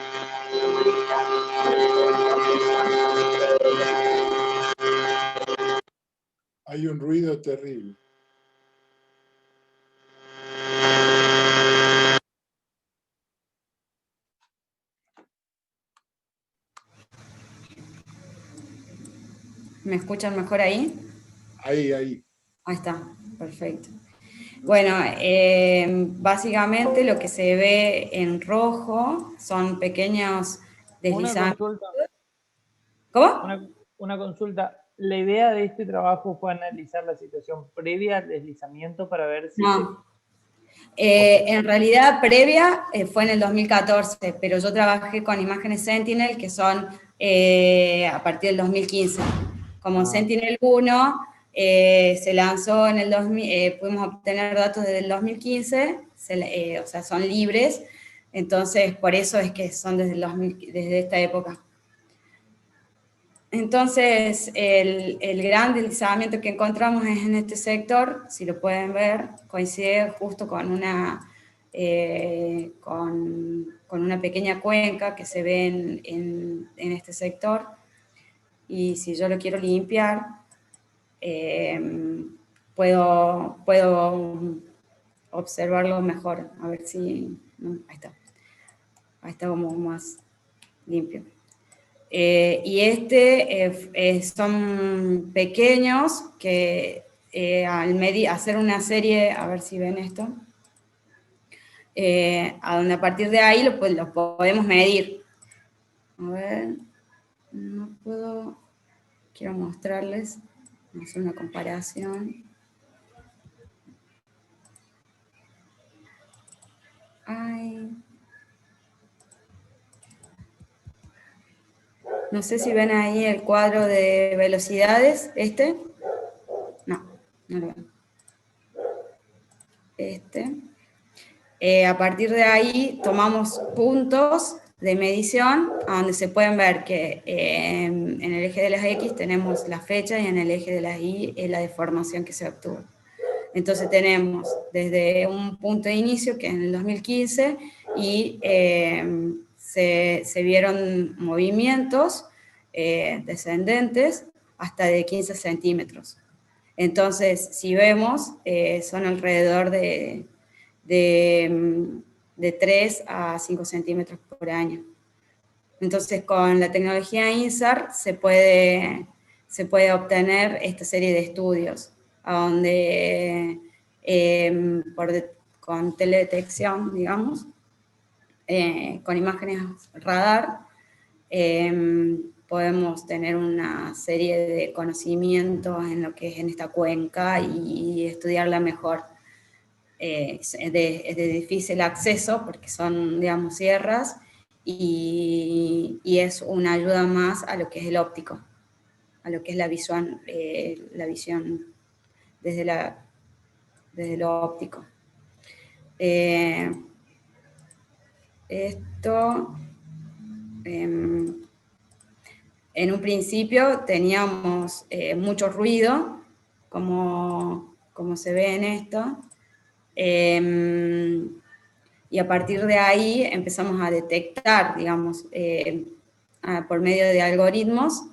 Hay un ruido terrible. ¿Me escuchan mejor ahí? Ahí. Ahí está, perfecto. Bueno, básicamente lo que se ve en rojo son pequeños deslizamientos. ¿Cómo? Una consulta. ¿La idea de este trabajo fue analizar la situación previa al deslizamiento para ver si... No. En realidad, previa fue en el 2014, pero yo trabajé con imágenes Sentinel, que son a partir del 2015. Como Sentinel-1 se lanzó en el 2000, pudimos obtener datos desde el 2015, o sea, son libres, entonces por eso es que son desde esta época. Entonces, el gran deslizamiento que encontramos es en este sector, si lo pueden ver, coincide justo con una pequeña cuenca que se ve en este sector, y si yo lo quiero limpiar, puedo observarlo mejor, a ver si... ahí está como más limpio. Y son pequeños que al hacer una serie, a ver si ven esto, a donde a partir de ahí lo podemos medir. A ver, no puedo, quiero mostrarles, vamos a hacer una comparación. No sé si ven ahí el cuadro de velocidades, no lo ven. A partir de ahí tomamos puntos de medición a donde se pueden ver que en el eje de las X tenemos la fecha y en el eje de las Y es la deformación que se obtuvo. Entonces tenemos desde un punto de inicio, que es en el 2015, y se vieron movimientos descendentes hasta de 15 centímetros. Entonces, si vemos, son alrededor de 3 a 5 centímetros por año. Entonces, con la tecnología INSAR se puede obtener esta serie de estudios, donde con teledetección, digamos, con imágenes radar, podemos tener una serie de conocimientos en lo que es en esta cuenca y estudiarla mejor. Es de difícil acceso porque son, digamos, sierras y es una ayuda más a lo que es el óptico, a lo que es la visión desde lo óptico. Esto, en un principio teníamos mucho ruido, como se ve en esto, y a partir de ahí empezamos a detectar, digamos, por medio de algoritmos,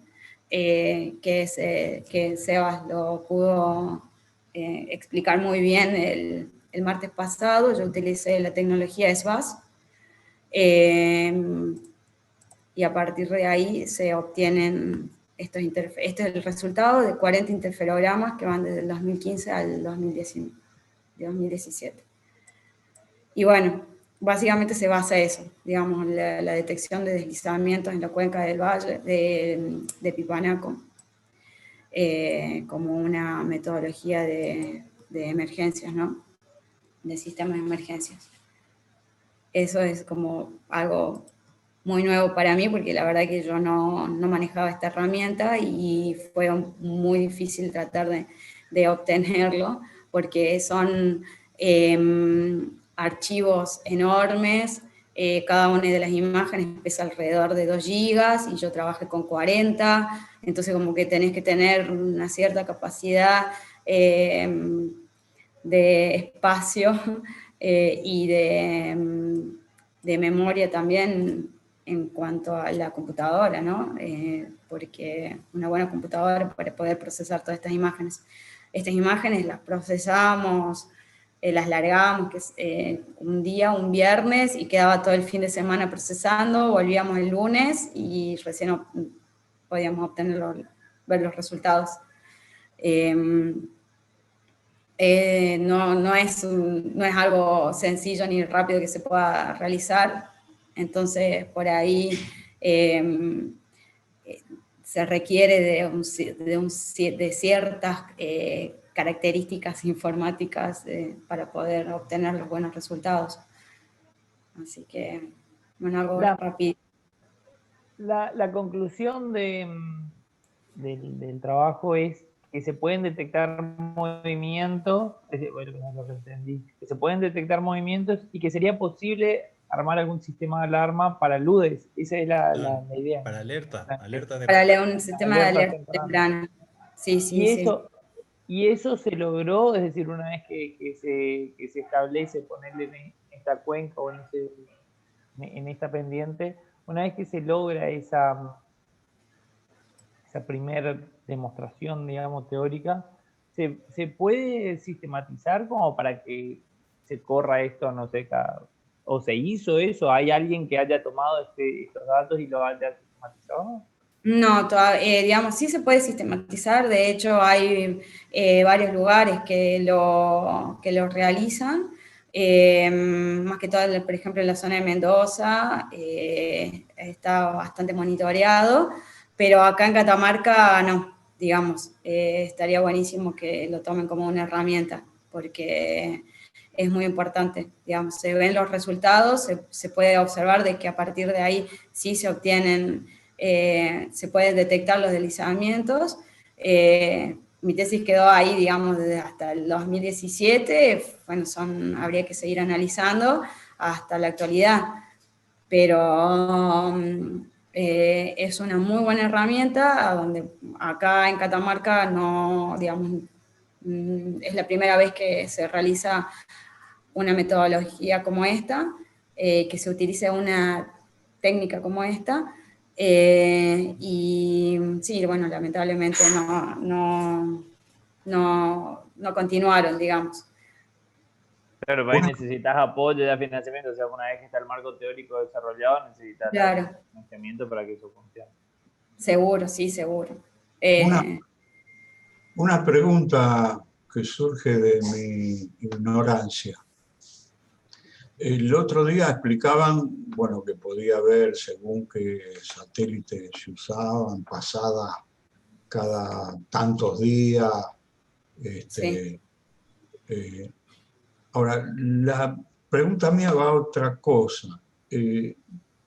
que Sebas lo pudo explicar muy bien el martes pasado. Yo utilicé la tecnología SBAS, y a partir de ahí se obtienen este es el resultado de 40 interferogramas que van desde el 2015 al 2017. Y bueno, básicamente se basa en eso, digamos, la detección de deslizamientos en la cuenca del valle de Pipanaco, como una metodología de emergencias, ¿no? De sistemas de emergencias. Eso es como algo muy nuevo para mí, porque la verdad que yo no manejaba esta herramienta y fue muy difícil tratar de obtenerlo, porque son archivos enormes, cada una de las imágenes pesa alrededor de 2 gigas y yo trabajé con 40, entonces como que tenés que tener una cierta capacidad de espacio y de memoria también en cuanto a la computadora, ¿no? Porque una buena computadora para poder procesar todas estas imágenes. Estas imágenes las procesamos, las largábamos un día, un viernes, y quedaba todo el fin de semana procesando, volvíamos el lunes y recién podíamos ver los resultados. No es algo sencillo ni rápido que se pueda realizar, entonces por ahí se requiere de ciertas características informáticas para poder obtener los buenos resultados. Así que, bueno, algo rápido. La conclusión del trabajo es que se pueden detectar movimientos, bueno, lo que entendí, que se pueden detectar movimientos y que sería posible armar algún sistema de alarma para LUDES. Esa es la idea. Para alerta de... Para un sistema de alerta temprana. Sí. Y eso se logró, es decir, una vez que se establece ponerle en esta cuenca o en esta pendiente, una vez que se logra esa primera demostración, digamos, teórica, ¿se puede sistematizar como para que se corra esto, no sé, o se hizo eso? ¿Hay alguien que haya tomado estos datos y lo haya sistematizado? No, digamos, sí se puede sistematizar. De hecho, hay varios lugares que lo realizan. Más que todo, por ejemplo, en la zona de Mendoza está bastante monitoreado, pero acá en Catamarca no, digamos. Estaría buenísimo que lo tomen como una herramienta, porque es muy importante, digamos. Se ven los resultados, se puede observar de que a partir de ahí sí se obtienen... se pueden detectar los deslizamientos. Mi tesis quedó ahí, digamos, desde hasta el 2017, bueno, habría que seguir analizando hasta la actualidad, pero es una muy buena herramienta, donde acá en Catamarca no, digamos, es la primera vez que se realiza una metodología como esta, que se utilice una técnica como esta. Y sí, bueno, lamentablemente no continuaron, digamos. Claro, pero ahí necesitas apoyo de financiamiento, o sea, una vez que está el marco teórico desarrollado, necesitas financiamiento para que eso funcione. Seguro, sí, seguro. Una pregunta que surge de mi ignorancia. El otro día explicaban, bueno, que podía haber, según qué satélites se usaban, pasadas cada tantos días. Sí. Ahora, la pregunta mía va a otra cosa.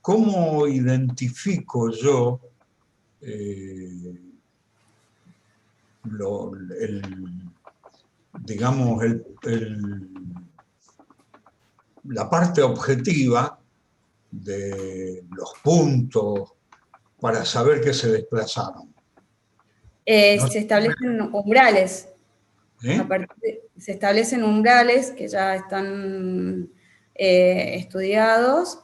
¿Cómo identifico yo digamos, la parte objetiva de los puntos para saber que se desplazaron? Se establecen umbrales. ¿Eh? Se establecen umbrales que ya están estudiados.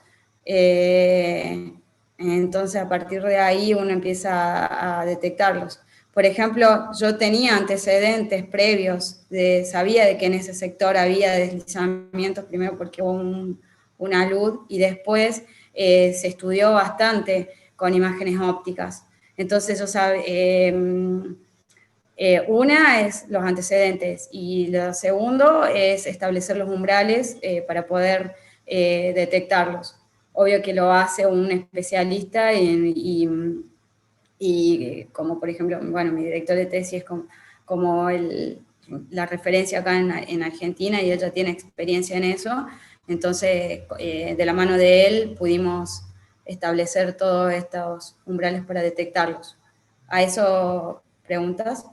Entonces, a partir de ahí uno empieza a detectarlos. Por ejemplo, yo tenía antecedentes previos, sabía de que en ese sector había deslizamientos, primero porque hubo una luz, y después se estudió bastante con imágenes ópticas. Entonces, yo sabía... una es los antecedentes y lo segundo es establecer los umbrales para poder detectarlos. Obvio que lo hace un especialista y como por ejemplo, bueno, mi director de tesis es como la referencia acá en Argentina y ella tiene experiencia en eso, entonces de la mano de él pudimos establecer todos estos umbrales para detectarlos. ¿A eso preguntas?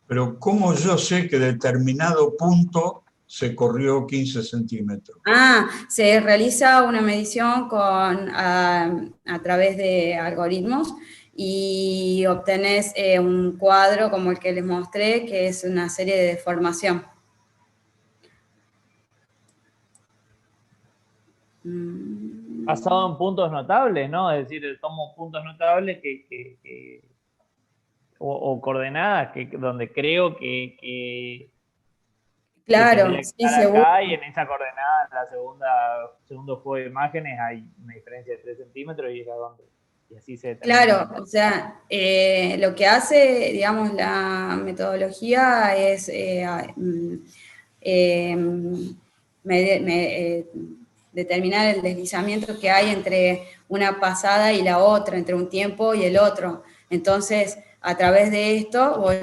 Pero ¿cómo yo sé que determinado punto se corrió 15 centímetros? Se realiza una medición a través de algoritmos y obtenés un cuadro como el que les mostré, que es una serie de deformación. Basado en puntos notables, ¿no? Es decir, tomo puntos notables o coordenadas donde creo que Claro, tendría que sí, estar seguro. acá, y en esa coordenada, en la segundo juego de imágenes, hay una diferencia de 3 centímetros y es a dónde. Y así se determina. Claro, o sea, lo que hace, digamos, la metodología es determinar el deslizamiento que hay entre una pasada y la otra, entre un tiempo y el otro. Entonces, a través de esto, vos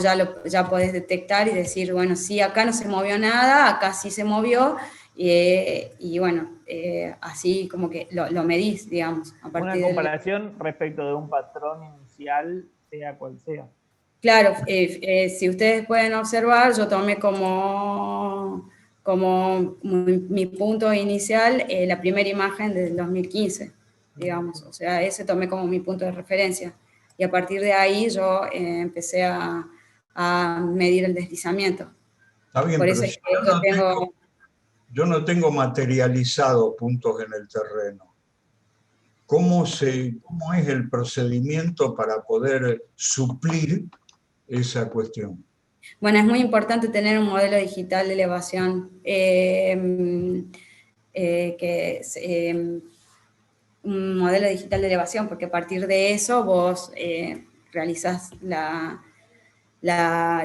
ya podés detectar y decir, bueno, sí, acá no se movió nada, acá sí se movió, y bueno, así como que lo medís, digamos, a partir Una comparación respecto de un patrón inicial, sea cual sea. Claro, si ustedes pueden observar, yo tomé como mi punto inicial la primera imagen del 2015, digamos, o sea, ese tomé como mi punto de referencia. Y a partir de ahí yo empecé a medir el deslizamiento. Está bien, Por pero eso es que yo no tengo materializado puntos en el terreno. ¿Cómo es el procedimiento para poder suplir esa cuestión? Bueno, es muy importante tener un modelo digital de elevación un modelo digital de elevación, porque a partir de eso vos realizás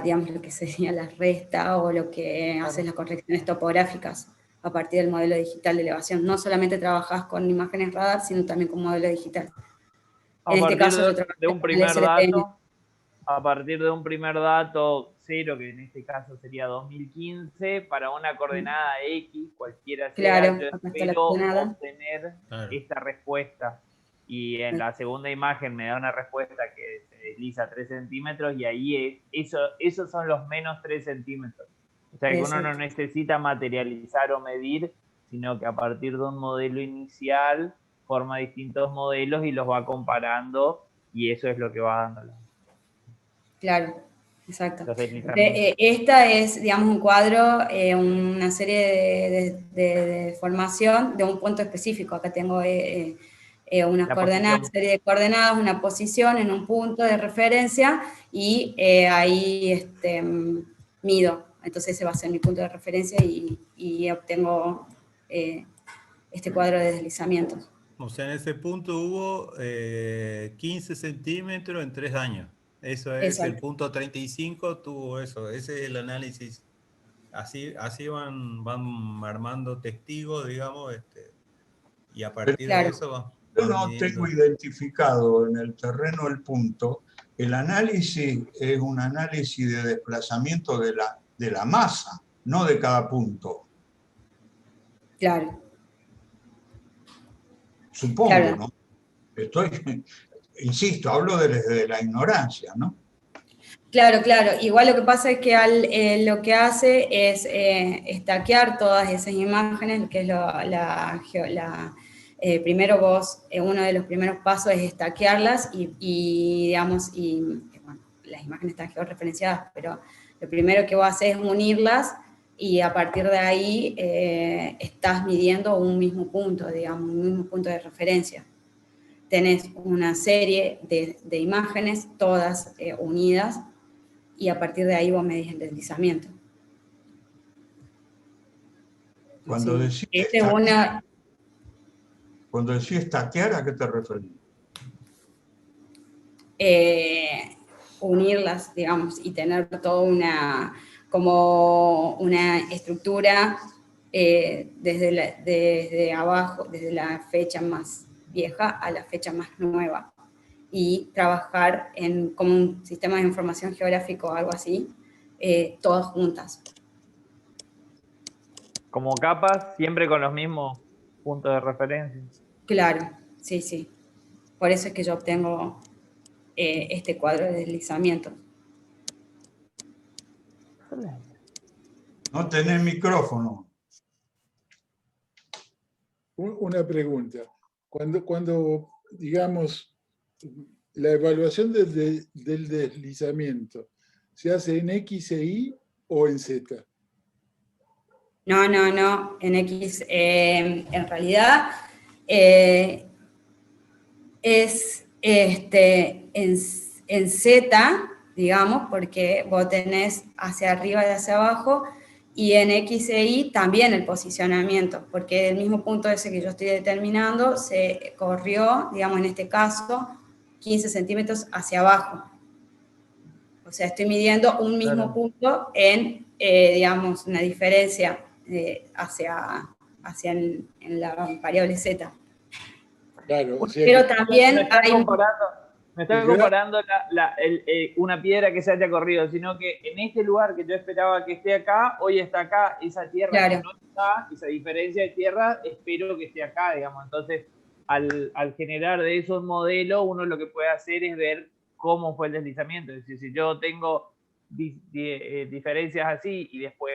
digamos, lo que sería la resta o lo que haces las correcciones topográficas a partir del modelo digital de elevación. No solamente trabajás con imágenes radar, sino también con modelo digital. En este caso yo trabajé de un con el primer SLTM. dato, a partir de un primer dato 0, que en este caso sería 2015, para una coordenada X, cualquiera sea, Claro, yo acá está la espero coordenada. obtener Claro. esta respuesta. Y en la segunda imagen me da una respuesta que se desliza 3 centímetros, y ahí esos son los menos 3 centímetros. O sea que uno no necesita materializar o medir, sino que a partir de un modelo inicial forma distintos modelos y los va comparando, y eso es lo que va dando. Claro, exacto. Los deslizamientos. Esta es, digamos, un cuadro, una serie de formación de un punto específico. Acá tengo unas coordenadas, serie de coordenadas, una posición en un punto de referencia, y ahí mido. Entonces ese va a ser mi punto de referencia y obtengo este cuadro de deslizamientos. O sea, en ese punto hubo 15 centímetros en 3 años. Eso es. Exacto. El punto 35 tuvo eso. Ese es el análisis así van armando testigos, digamos, y a partir Claro. de eso Yo van no midiendo. tengo identificado en el terreno del punto. El análisis es un análisis de desplazamiento de la masa, no de cada punto. Claro. Supongo, Claro. ¿no? Insisto, hablo desde la ignorancia, ¿no? Claro, claro. Igual lo que pasa es que lo que hace es estaquear todas esas imágenes, que es primero uno de los primeros pasos es estaquearlas digamos, bueno, las imágenes están georreferenciadas, pero lo primero que vos haces es unirlas y a partir de ahí estás midiendo un mismo punto, digamos, un mismo punto de referencia. Tenés una serie de imágenes, todas unidas, y a partir de ahí vos medís el deslizamiento. Cuando decís estaquear, ¿a qué te referís? Unirlas, digamos, y tener toda como una estructura desde abajo, desde la fecha más vieja a la fecha más nueva, y trabajar como un sistema de información geográfico o algo así, todas juntas. Como capas, siempre con los mismos puntos de referencia. Claro, sí, sí. Por eso es que yo obtengo este cuadro de deslizamiento. No tenés micrófono. Una pregunta. Cuando digamos, la evaluación del deslizamiento, ¿se hace en X e Y o en Z? No, en X, en realidad es en Z, digamos, porque vos tenés hacia arriba y hacia abajo, y en X e Y también el posicionamiento, porque el mismo punto ese que yo estoy determinando se corrió, digamos, en este caso, 15 centímetros hacia abajo. O sea, estoy midiendo un mismo punto en, digamos, una diferencia en la variable Z. Claro, o sea, pero también me está comparando una piedra que se haya corrido, sino que en este lugar que yo esperaba que esté acá, hoy está acá, esa tierra claro. que no está, esa diferencia de tierra, espero que esté acá, digamos. Entonces, al generar de eso un modelo, uno lo que puede hacer es ver cómo fue el deslizamiento. Es decir, si yo tengo diferencias así y después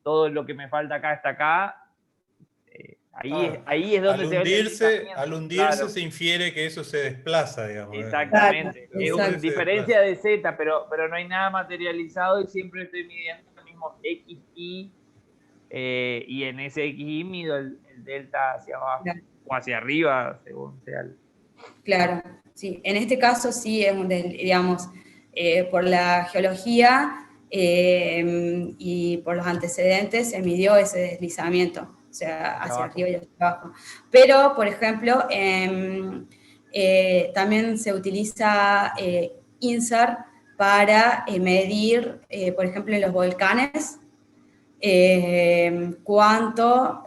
todo lo que me falta acá está acá, ahí es donde al hundirse claro, se infiere que eso se desplaza, digamos. Exactamente. Claro, es una diferencia de Z, pero no hay nada materializado y siempre estoy midiendo el mismo XY y en ese XY mido el delta hacia abajo, claro, o hacia arriba, según sea el... Claro, sí. En este caso sí, digamos, por la geología y por los antecedentes se midió ese deslizamiento, o sea, hacia arriba y hacia abajo. Pero, por ejemplo, también se utiliza INSAR para medir, por ejemplo, en los volcanes, cuánto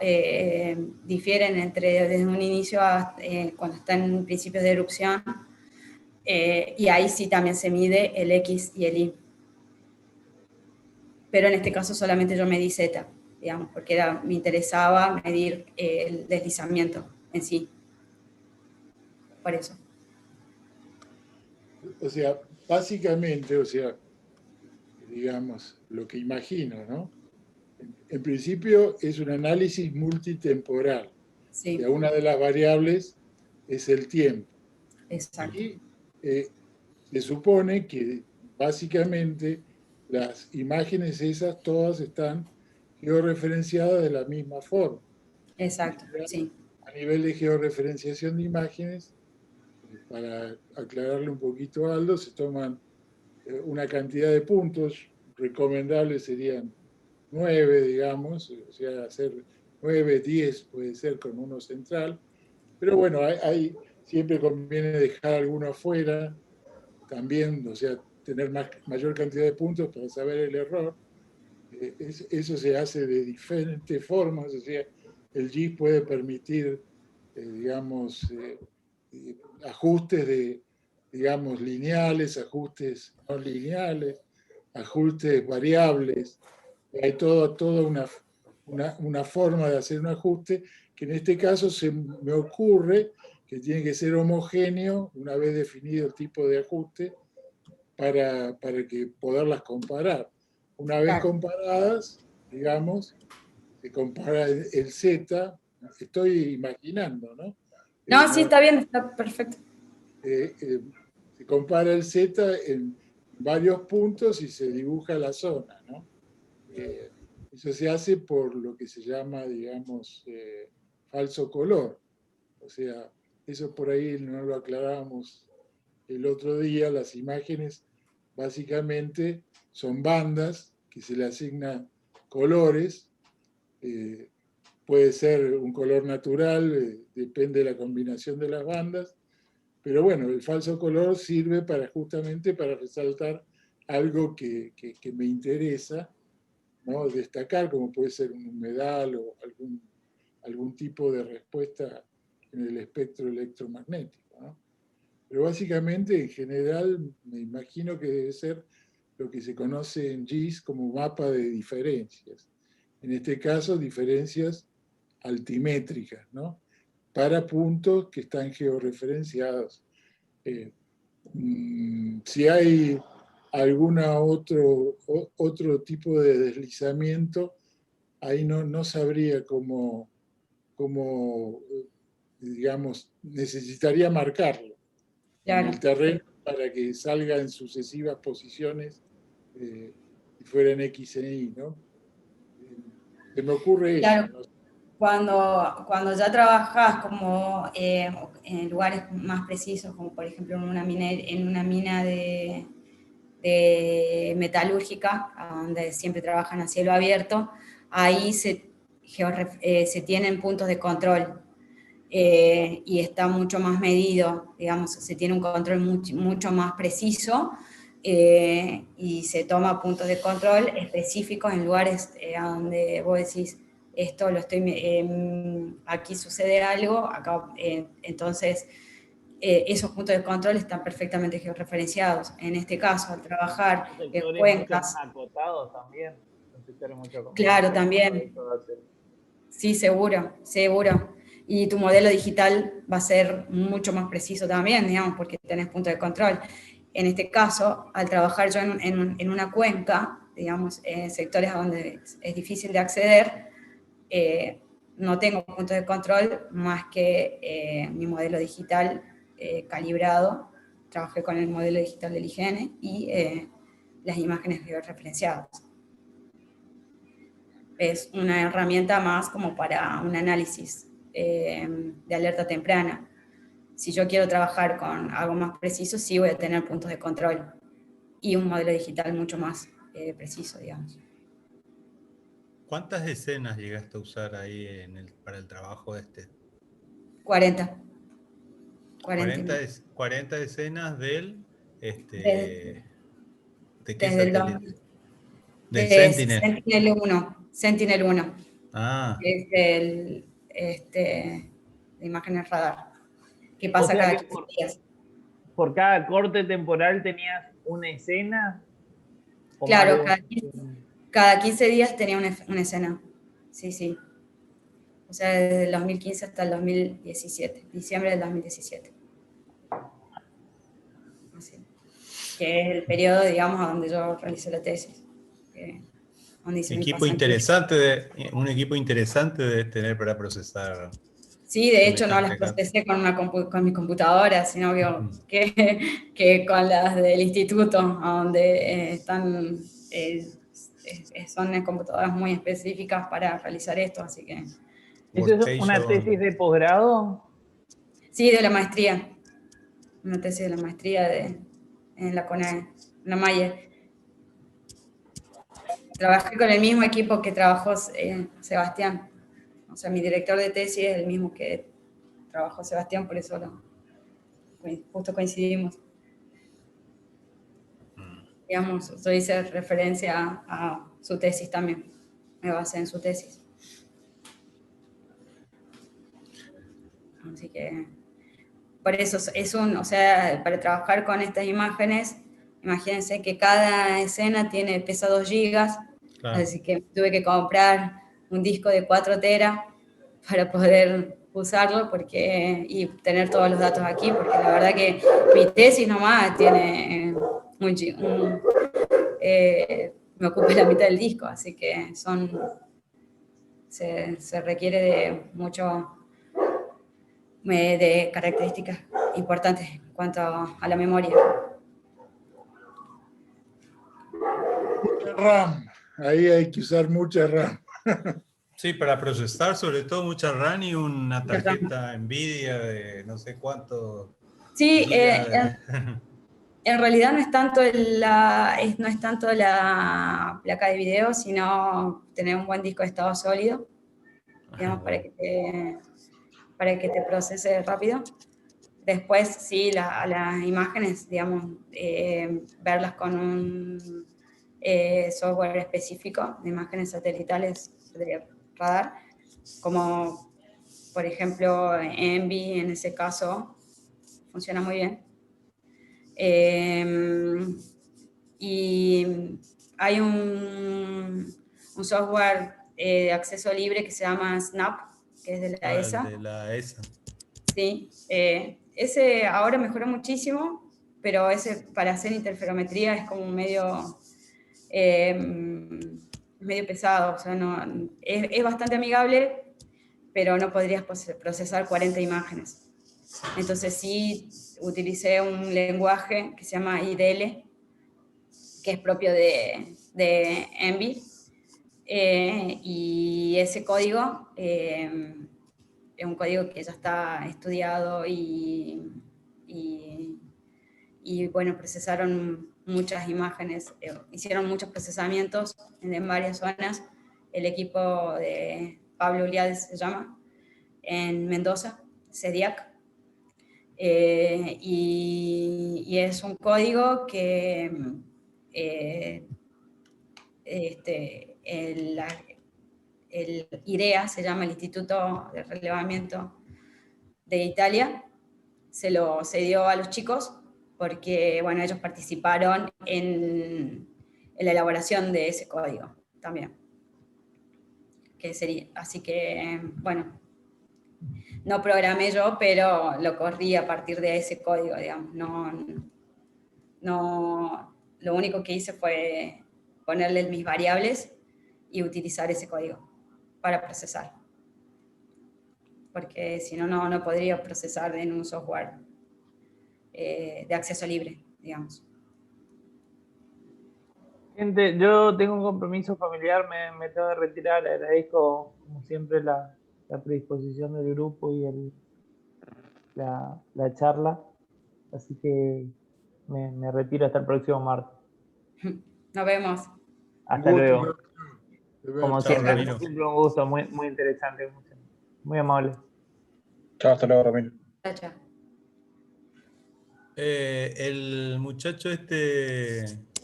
difieren desde un inicio a cuando están en principios de erupción, y ahí sí también se mide el X y el Y. Pero en este caso solamente yo medí Z, digamos, porque me interesaba medir el deslizamiento en sí. Por eso. O sea, básicamente, digamos, lo que imagino, ¿no? En principio es un análisis multitemporal. Sí. Y una de las variables es el tiempo. Exacto. Y se supone que básicamente las imágenes esas todas están georreferenciadas de la misma forma. Exacto, sí. A nivel de georreferenciación de imágenes, para aclararle un poquito a Aldo, se toman una cantidad de puntos, recomendables serían 9, digamos, o sea, hacer 9, 10 puede ser con uno central, pero bueno, siempre conviene dejar alguno afuera, también, o sea, tener mayor cantidad de puntos para saber el error. Eso se hace de diferentes formas, o sea, el GIS puede permitir, digamos, ajustes de, digamos, lineales, ajustes no lineales, ajustes variables. Hay toda una forma de hacer un ajuste que en este caso se me ocurre que tiene que ser homogéneo una vez definido el tipo de ajuste para que poderlas comparar. Una vez comparadas, digamos, se compara el Z, estoy imaginando, ¿no? No, sí, está bien, está perfecto. Se compara el Z en varios puntos y se dibuja la zona, ¿no? Eso se hace por lo que se llama, digamos, falso color. O sea, eso por ahí no lo aclaramos el otro día. Las imágenes básicamente son bandas que se le asignan colores. Puede ser un color natural, depende de la combinación de las bandas. Pero bueno, el falso color sirve justamente para resaltar algo que me interesa, ¿no? Destacar, como puede ser un humedal o algún tipo de respuesta en el espectro electromagnético, ¿no? Pero básicamente, en general, me imagino que debe ser lo que se conoce en GIS como mapa de diferencias. En este caso, diferencias altimétricas, ¿no? Para puntos que están georreferenciados. Si hay alguna otro tipo de deslizamiento, ahí no sabría cómo, digamos, necesitaría marcarlo en el terreno para que salga en sucesivas posiciones y fuera en X e Y, ¿no? Se me ocurre eso, ¿no? Cuando ya trabajas como en lugares más precisos, como por ejemplo en una mina de metalúrgica, donde siempre trabajan a cielo abierto, ahí se tienen puntos de control y está mucho más medido, digamos, se tiene un control mucho más preciso y se toma puntos de control específicos en lugares donde vos decís, esto lo estoy, aquí sucede algo, acá, entonces esos puntos de control están perfectamente georreferenciados. En este caso, al trabajar en cuencas... acotados también. Claro, también. Sí, seguro, seguro. Y tu modelo digital va a ser mucho más preciso también, digamos, porque tenés puntos de control. En este caso, al trabajar yo en una cuenca, digamos, en sectores donde es difícil de acceder, no tengo puntos de control más que mi modelo digital calibrado. Trabajé con el modelo digital del IGN y las imágenes georreferenciadas. Es una herramienta más como para un análisis de alerta temprana. Si yo quiero trabajar con algo más preciso, sí voy a tener puntos de control y un modelo digital mucho más preciso, digamos. ¿Cuántas escenas llegaste a usar ahí para el trabajo este? 40. 40 escenas del... Desde ¿de qué el satélite? Del Sentinel. Sentinel 1. Ah. Es de imágenes radar. ¿Qué pasa cada 15 días? Por cada corte temporal tenías una escena. Claro, cada 15 días tenía una escena. Sí, sí. O sea, desde el 2015 hasta el 2017, diciembre del 2017. Así. Que es el periodo, digamos, a donde yo realicé la tesis. Donde hice Equipo interesante un equipo interesante de tener para procesar. Sí, de hecho no las procesé con mi computadora, sino que con las del instituto, donde están, son computadoras muy específicas para realizar esto, así que... ¿Eso es una tesis de posgrado? Sí, de la maestría. Una tesis de la maestría en la CONAE, en la Mayer. Trabajé con el mismo equipo que trabajó Sebastián. O sea, mi director de tesis es el mismo que trabajó Sebastián, por eso justo coincidimos. Digamos, yo hice referencia a su tesis también. Me basé en su tesis. Así que, por eso o sea, para trabajar con estas imágenes, imagínense que cada escena pesa 2 gigas, claro. Así que tuve que comprar un disco de 4 teras para poder usarlo y tener todos los datos aquí, porque la verdad que mi tesis nomás tiene me ocupa la mitad del disco, así que se requiere de de características importantes en cuanto a la memoria. Mucha RAM, ahí hay que usar mucha RAM. Sí, para procesar sobre todo mucha RAM y una tarjeta NVIDIA de no sé cuánto. Sí, en realidad no es tanto la placa de video, sino tener un buen disco de estado sólido, digamos, para que te procese rápido. Después, sí, las imágenes, digamos, verlas con un software específico de imágenes satelitales de radar, como por ejemplo Envy en ese caso, funciona muy bien. Y hay un software de acceso libre que se llama Snap, que es de la ESA. De la ESA. Sí, ese ahora mejoró muchísimo, pero ese para hacer interferometría es como medio pesado, o sea, es bastante amigable, pero no podrías procesar 40 imágenes. Entonces sí utilicé un lenguaje que se llama IDL, que es propio de Envy, y ese código es un código que ya está estudiado y bueno, procesaron muchas imágenes, hicieron muchos procesamientos en varias zonas. El equipo de Pablo Uliades se llama, en Mendoza, CEDIAC. Y es un código que el IREA, se llama el Instituto de Relevamiento de Italia, se lo cedió a los chicos porque, bueno, ellos participaron en la elaboración de ese código también. Así que, bueno, no programé yo, pero lo corrí a partir de ese código, digamos. Lo único que hice fue ponerle mis variables y utilizar ese código para procesar. Porque si no, no podría procesar en un software de acceso libre, digamos. Gente, yo tengo un compromiso familiar, me tengo que retirar. Agradezco, como siempre, la predisposición del grupo y la charla. Así que me retiro hasta el próximo martes. Nos vemos. Hasta luego. Como siempre un gusto, muy, muy interesante, muy amable. Chao, hasta luego, Ramiro. Chao. El muchacho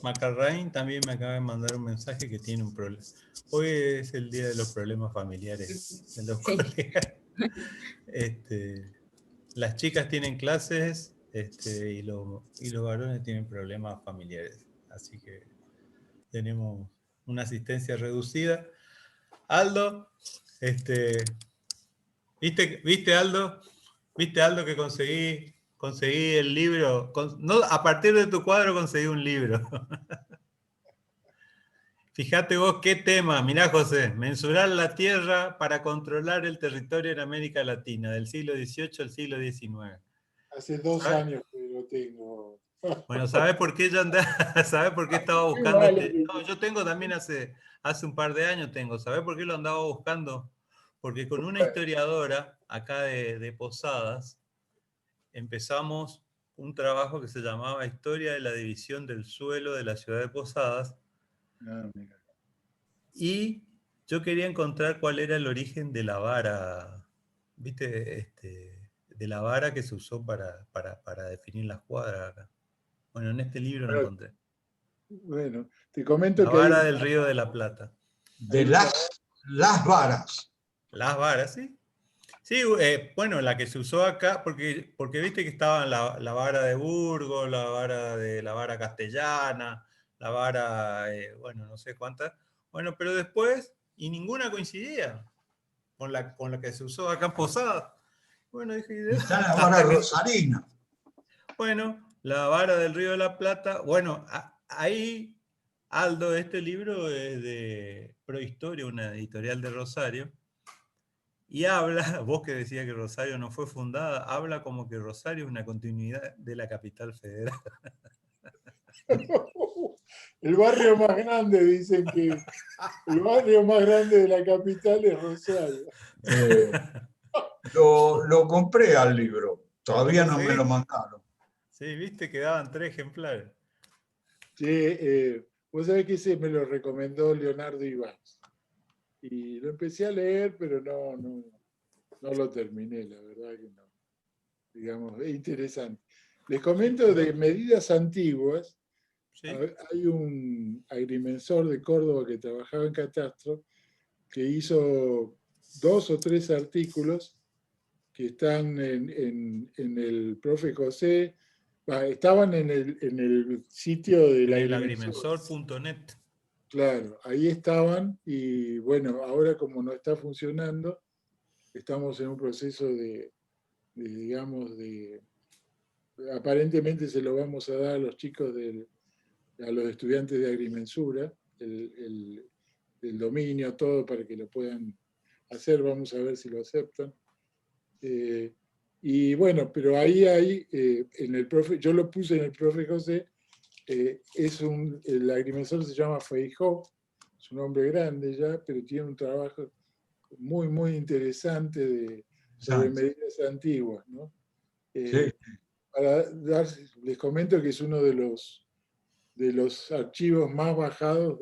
Macarrain también me acaba de mandar un mensaje que tiene un problema. Hoy es el día de los problemas familiares de los colegas. Las chicas tienen clases y los varones tienen problemas familiares. Así que tenemos una asistencia reducida. Aldo, ¿viste Aldo? ¿Viste Aldo que conseguí el libro? A partir de tu cuadro conseguí un libro. Fíjate vos qué tema. Mirá, José, mensurar la tierra para controlar el territorio en América Latina, del siglo XVIII al siglo XIX. Hace 2 años que lo tengo. Bueno, ¿sabes por qué ¿Sabes por qué estaba buscando No, yo tengo también hace un par de años ¿Sabes por qué lo andaba buscando? Porque con una historiadora acá de Posadas empezamos un trabajo que se llamaba Historia de la división del suelo de la ciudad de Posadas. Y yo quería encontrar cuál era el origen de la vara, ¿viste? De la vara que se usó para definir las cuadras acá. Bueno, en este libro lo encontré. Bueno, te comento La que hay... vara del Río de la Plata. De las varas. Las varas, ¿sí? Sí, bueno, la que se usó acá, porque viste que estaban la vara de Burgos, la vara castellana, la vara, bueno, no sé cuántas. Bueno, pero después, y ninguna coincidía con la que se usó acá en Posada. Bueno, dije, Está la vara rosarina. bueno, la vara del Río de la Plata. Bueno, ahí, Aldo, este libro es de Prohistoria, una editorial de Rosario. Y habla, vos que decías que Rosario no fue fundada, habla como que Rosario es una continuidad de la capital federal. El barrio más grande, dicen que el barrio más grande de la capital es Rosario. Lo compré al libro, todavía no me lo ¿Sí? mandaron. Sí, viste, quedaban 3 ejemplares. Vos sabés que ese me lo recomendó Leonardo Ibáñez. Y lo empecé a leer, pero no lo terminé, la verdad que no. Digamos, es interesante. Les comento de medidas antiguas. ¿Sí? Hay un agrimensor de Córdoba que trabajaba en Catastro que hizo 2 o 3 artículos que están en el profe José, estaban en el sitio del En el agrimensor. agrimensor.net. Claro, ahí estaban y bueno, ahora como no está funcionando, estamos en un proceso digamos, aparentemente se lo vamos a dar a los chicos, a los estudiantes de agrimensura, el dominio, todo para que lo puedan hacer, vamos a ver si lo aceptan. Y bueno, pero ahí hay, en el profe, yo lo puse en el profe José, el agrimensor se llama Feijó, es un hombre grande ya, pero tiene un trabajo muy, muy interesante sobre medidas antiguas, ¿no? Sí. Les comento que es uno de los archivos más bajados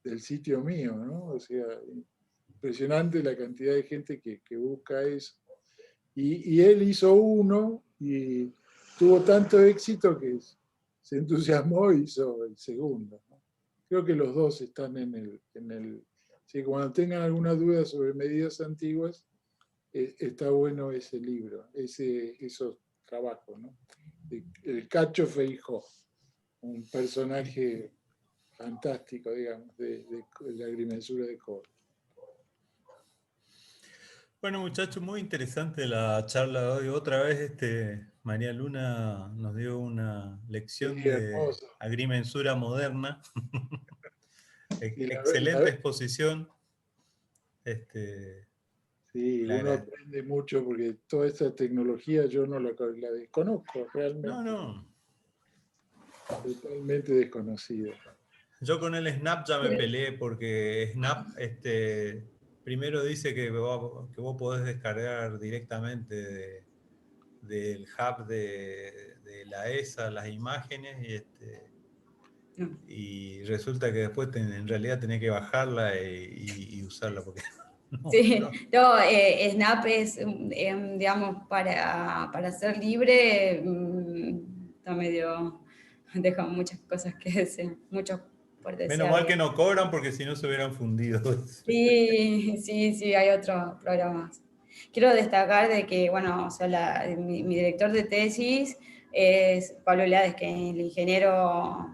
del sitio mío, ¿no? O sea, impresionante la cantidad de gente que busca eso. Y él hizo uno y tuvo tanto éxito que se entusiasmó y hizo el segundo, ¿no? Creo que los dos están en el sí, cuando tengan alguna duda sobre medidas antiguas, está bueno ese libro, esos trabajos, ¿no? El Cacho Feijó, un personaje fantástico, digamos, de la agrimensura de Córdoba. Bueno, muchachos, muy interesante la charla de hoy. Otra vez María Luna nos dio una lección Sí, de hermoso. agrimensura moderna. Y Excelente exposición. Sí, uno aprende mucho porque toda esta tecnología yo no la desconozco realmente. No. Totalmente desconocida. Yo con el Snap ya me peleé porque Snap primero dice que vos podés descargar directamente del hub de la ESA las imágenes y resulta que después en realidad tenés que bajarla y usarla porque sí, Snap es, digamos, para ser libre, está medio, deja muchas cosas que desear, mucho por desear. Menos mal que no cobran porque si no se hubieran fundido. Sí, hay otros programas. Quiero destacar de que, bueno, o sea, mi director de tesis es Pablo Lades, que es el ingeniero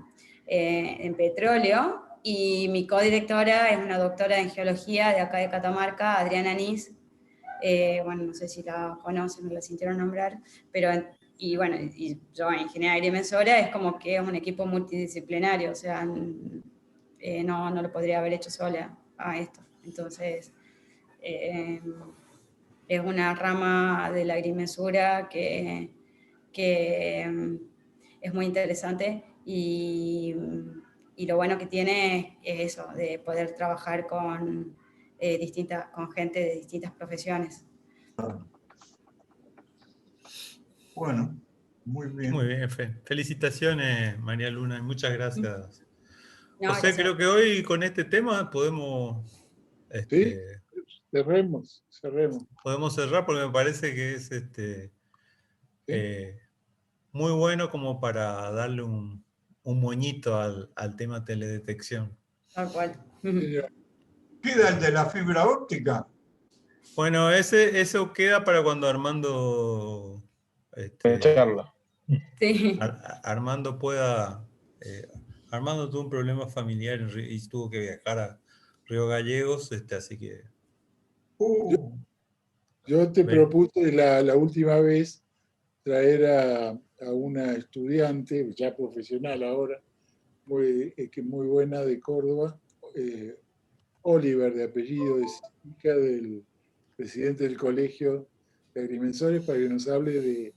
en petróleo, y mi codirectora es una doctora en geología de acá de Catamarca, Adriana Anís. Bueno, no sé si la conocen o la sintieron nombrar, pero, y bueno, y yo, ingeniera agrimensora, es como que es un equipo multidisciplinario, o sea, no lo podría haber hecho sola a esto. Entonces, es una rama de la agrimensura que es muy interesante y lo bueno que tiene es eso, de poder trabajar con gente de distintas profesiones. Bueno, muy bien. Muy bien, felicitaciones, María Luna, y muchas gracias. No, José, gracias. creo que hoy con este tema podemos, Sí, cerremos. podemos cerrar porque me parece que es ¿Sí? muy bueno como para darle un moñito al tema teledetección. Tal cual. ¿Queda el de la fibra óptica? Bueno, eso queda para cuando Armando, Charla. Sí. Armando pueda... Armando tuvo un problema familiar y tuvo que viajar a Río Gallegos, así que... Yo te Ven. propuse la última vez traer a una estudiante, ya profesional ahora, muy buena de Córdoba, Oliver de apellido, es hija del presidente del colegio de agrimensores, para que nos hable de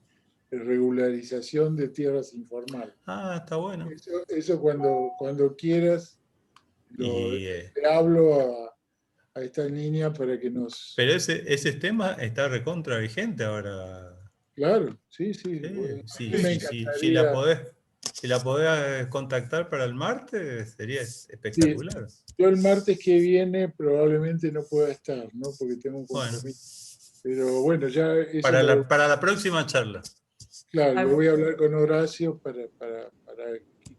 regularización de tierras informales. Ah, está bueno. Eso cuando quieras, Y, te hablo a esta niña para que nos... pero ese tema está recontra vigente ahora. Claro, sí. Sí, Bueno, sí, a mí me sí, sí. Si la encantaría... podés contactar para el martes, sería Sí, espectacular. yo el martes que viene probablemente no pueda estar, ¿no? Porque tengo un Bueno, compromiso. Pero bueno, ya eso para la próxima charla. claro, lo voy a hablar con Horacio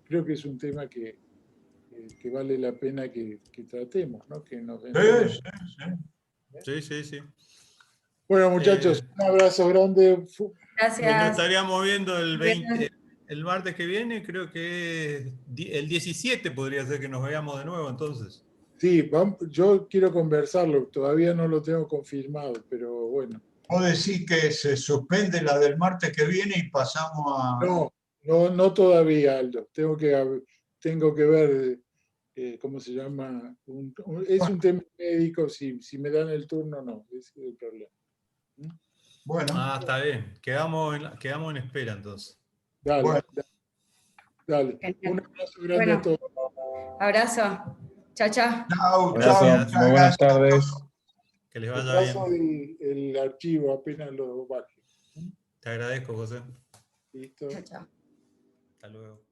creo que es un tema que vale la pena que tratemos, ¿no? Que nos enteremos. Sí. Bueno, muchachos, un abrazo grande. Nos Gracias. estaríamos viendo el martes que viene, creo que el 17 podría ser que nos veamos de nuevo entonces. Sí, yo quiero conversarlo, todavía no lo tengo confirmado, pero bueno. ¿Vos decís que se suspende la del martes que viene y pasamos a...? No todavía, Aldo. Tengo que ver, ¿cómo se llama? Es un tema médico, si me dan el turno, no, ese es el problema. Bueno. Está bien. Quedamos en espera entonces. Dale, Bueno. dale. Genial. Un abrazo grande a todos. Abrazo. Chao. Chao, Gracias. Muy buenas tardes. Que les Te vaya paso bien. el archivo apenas lo baje. Te agradezco, José. Listo. Chao. Hasta luego.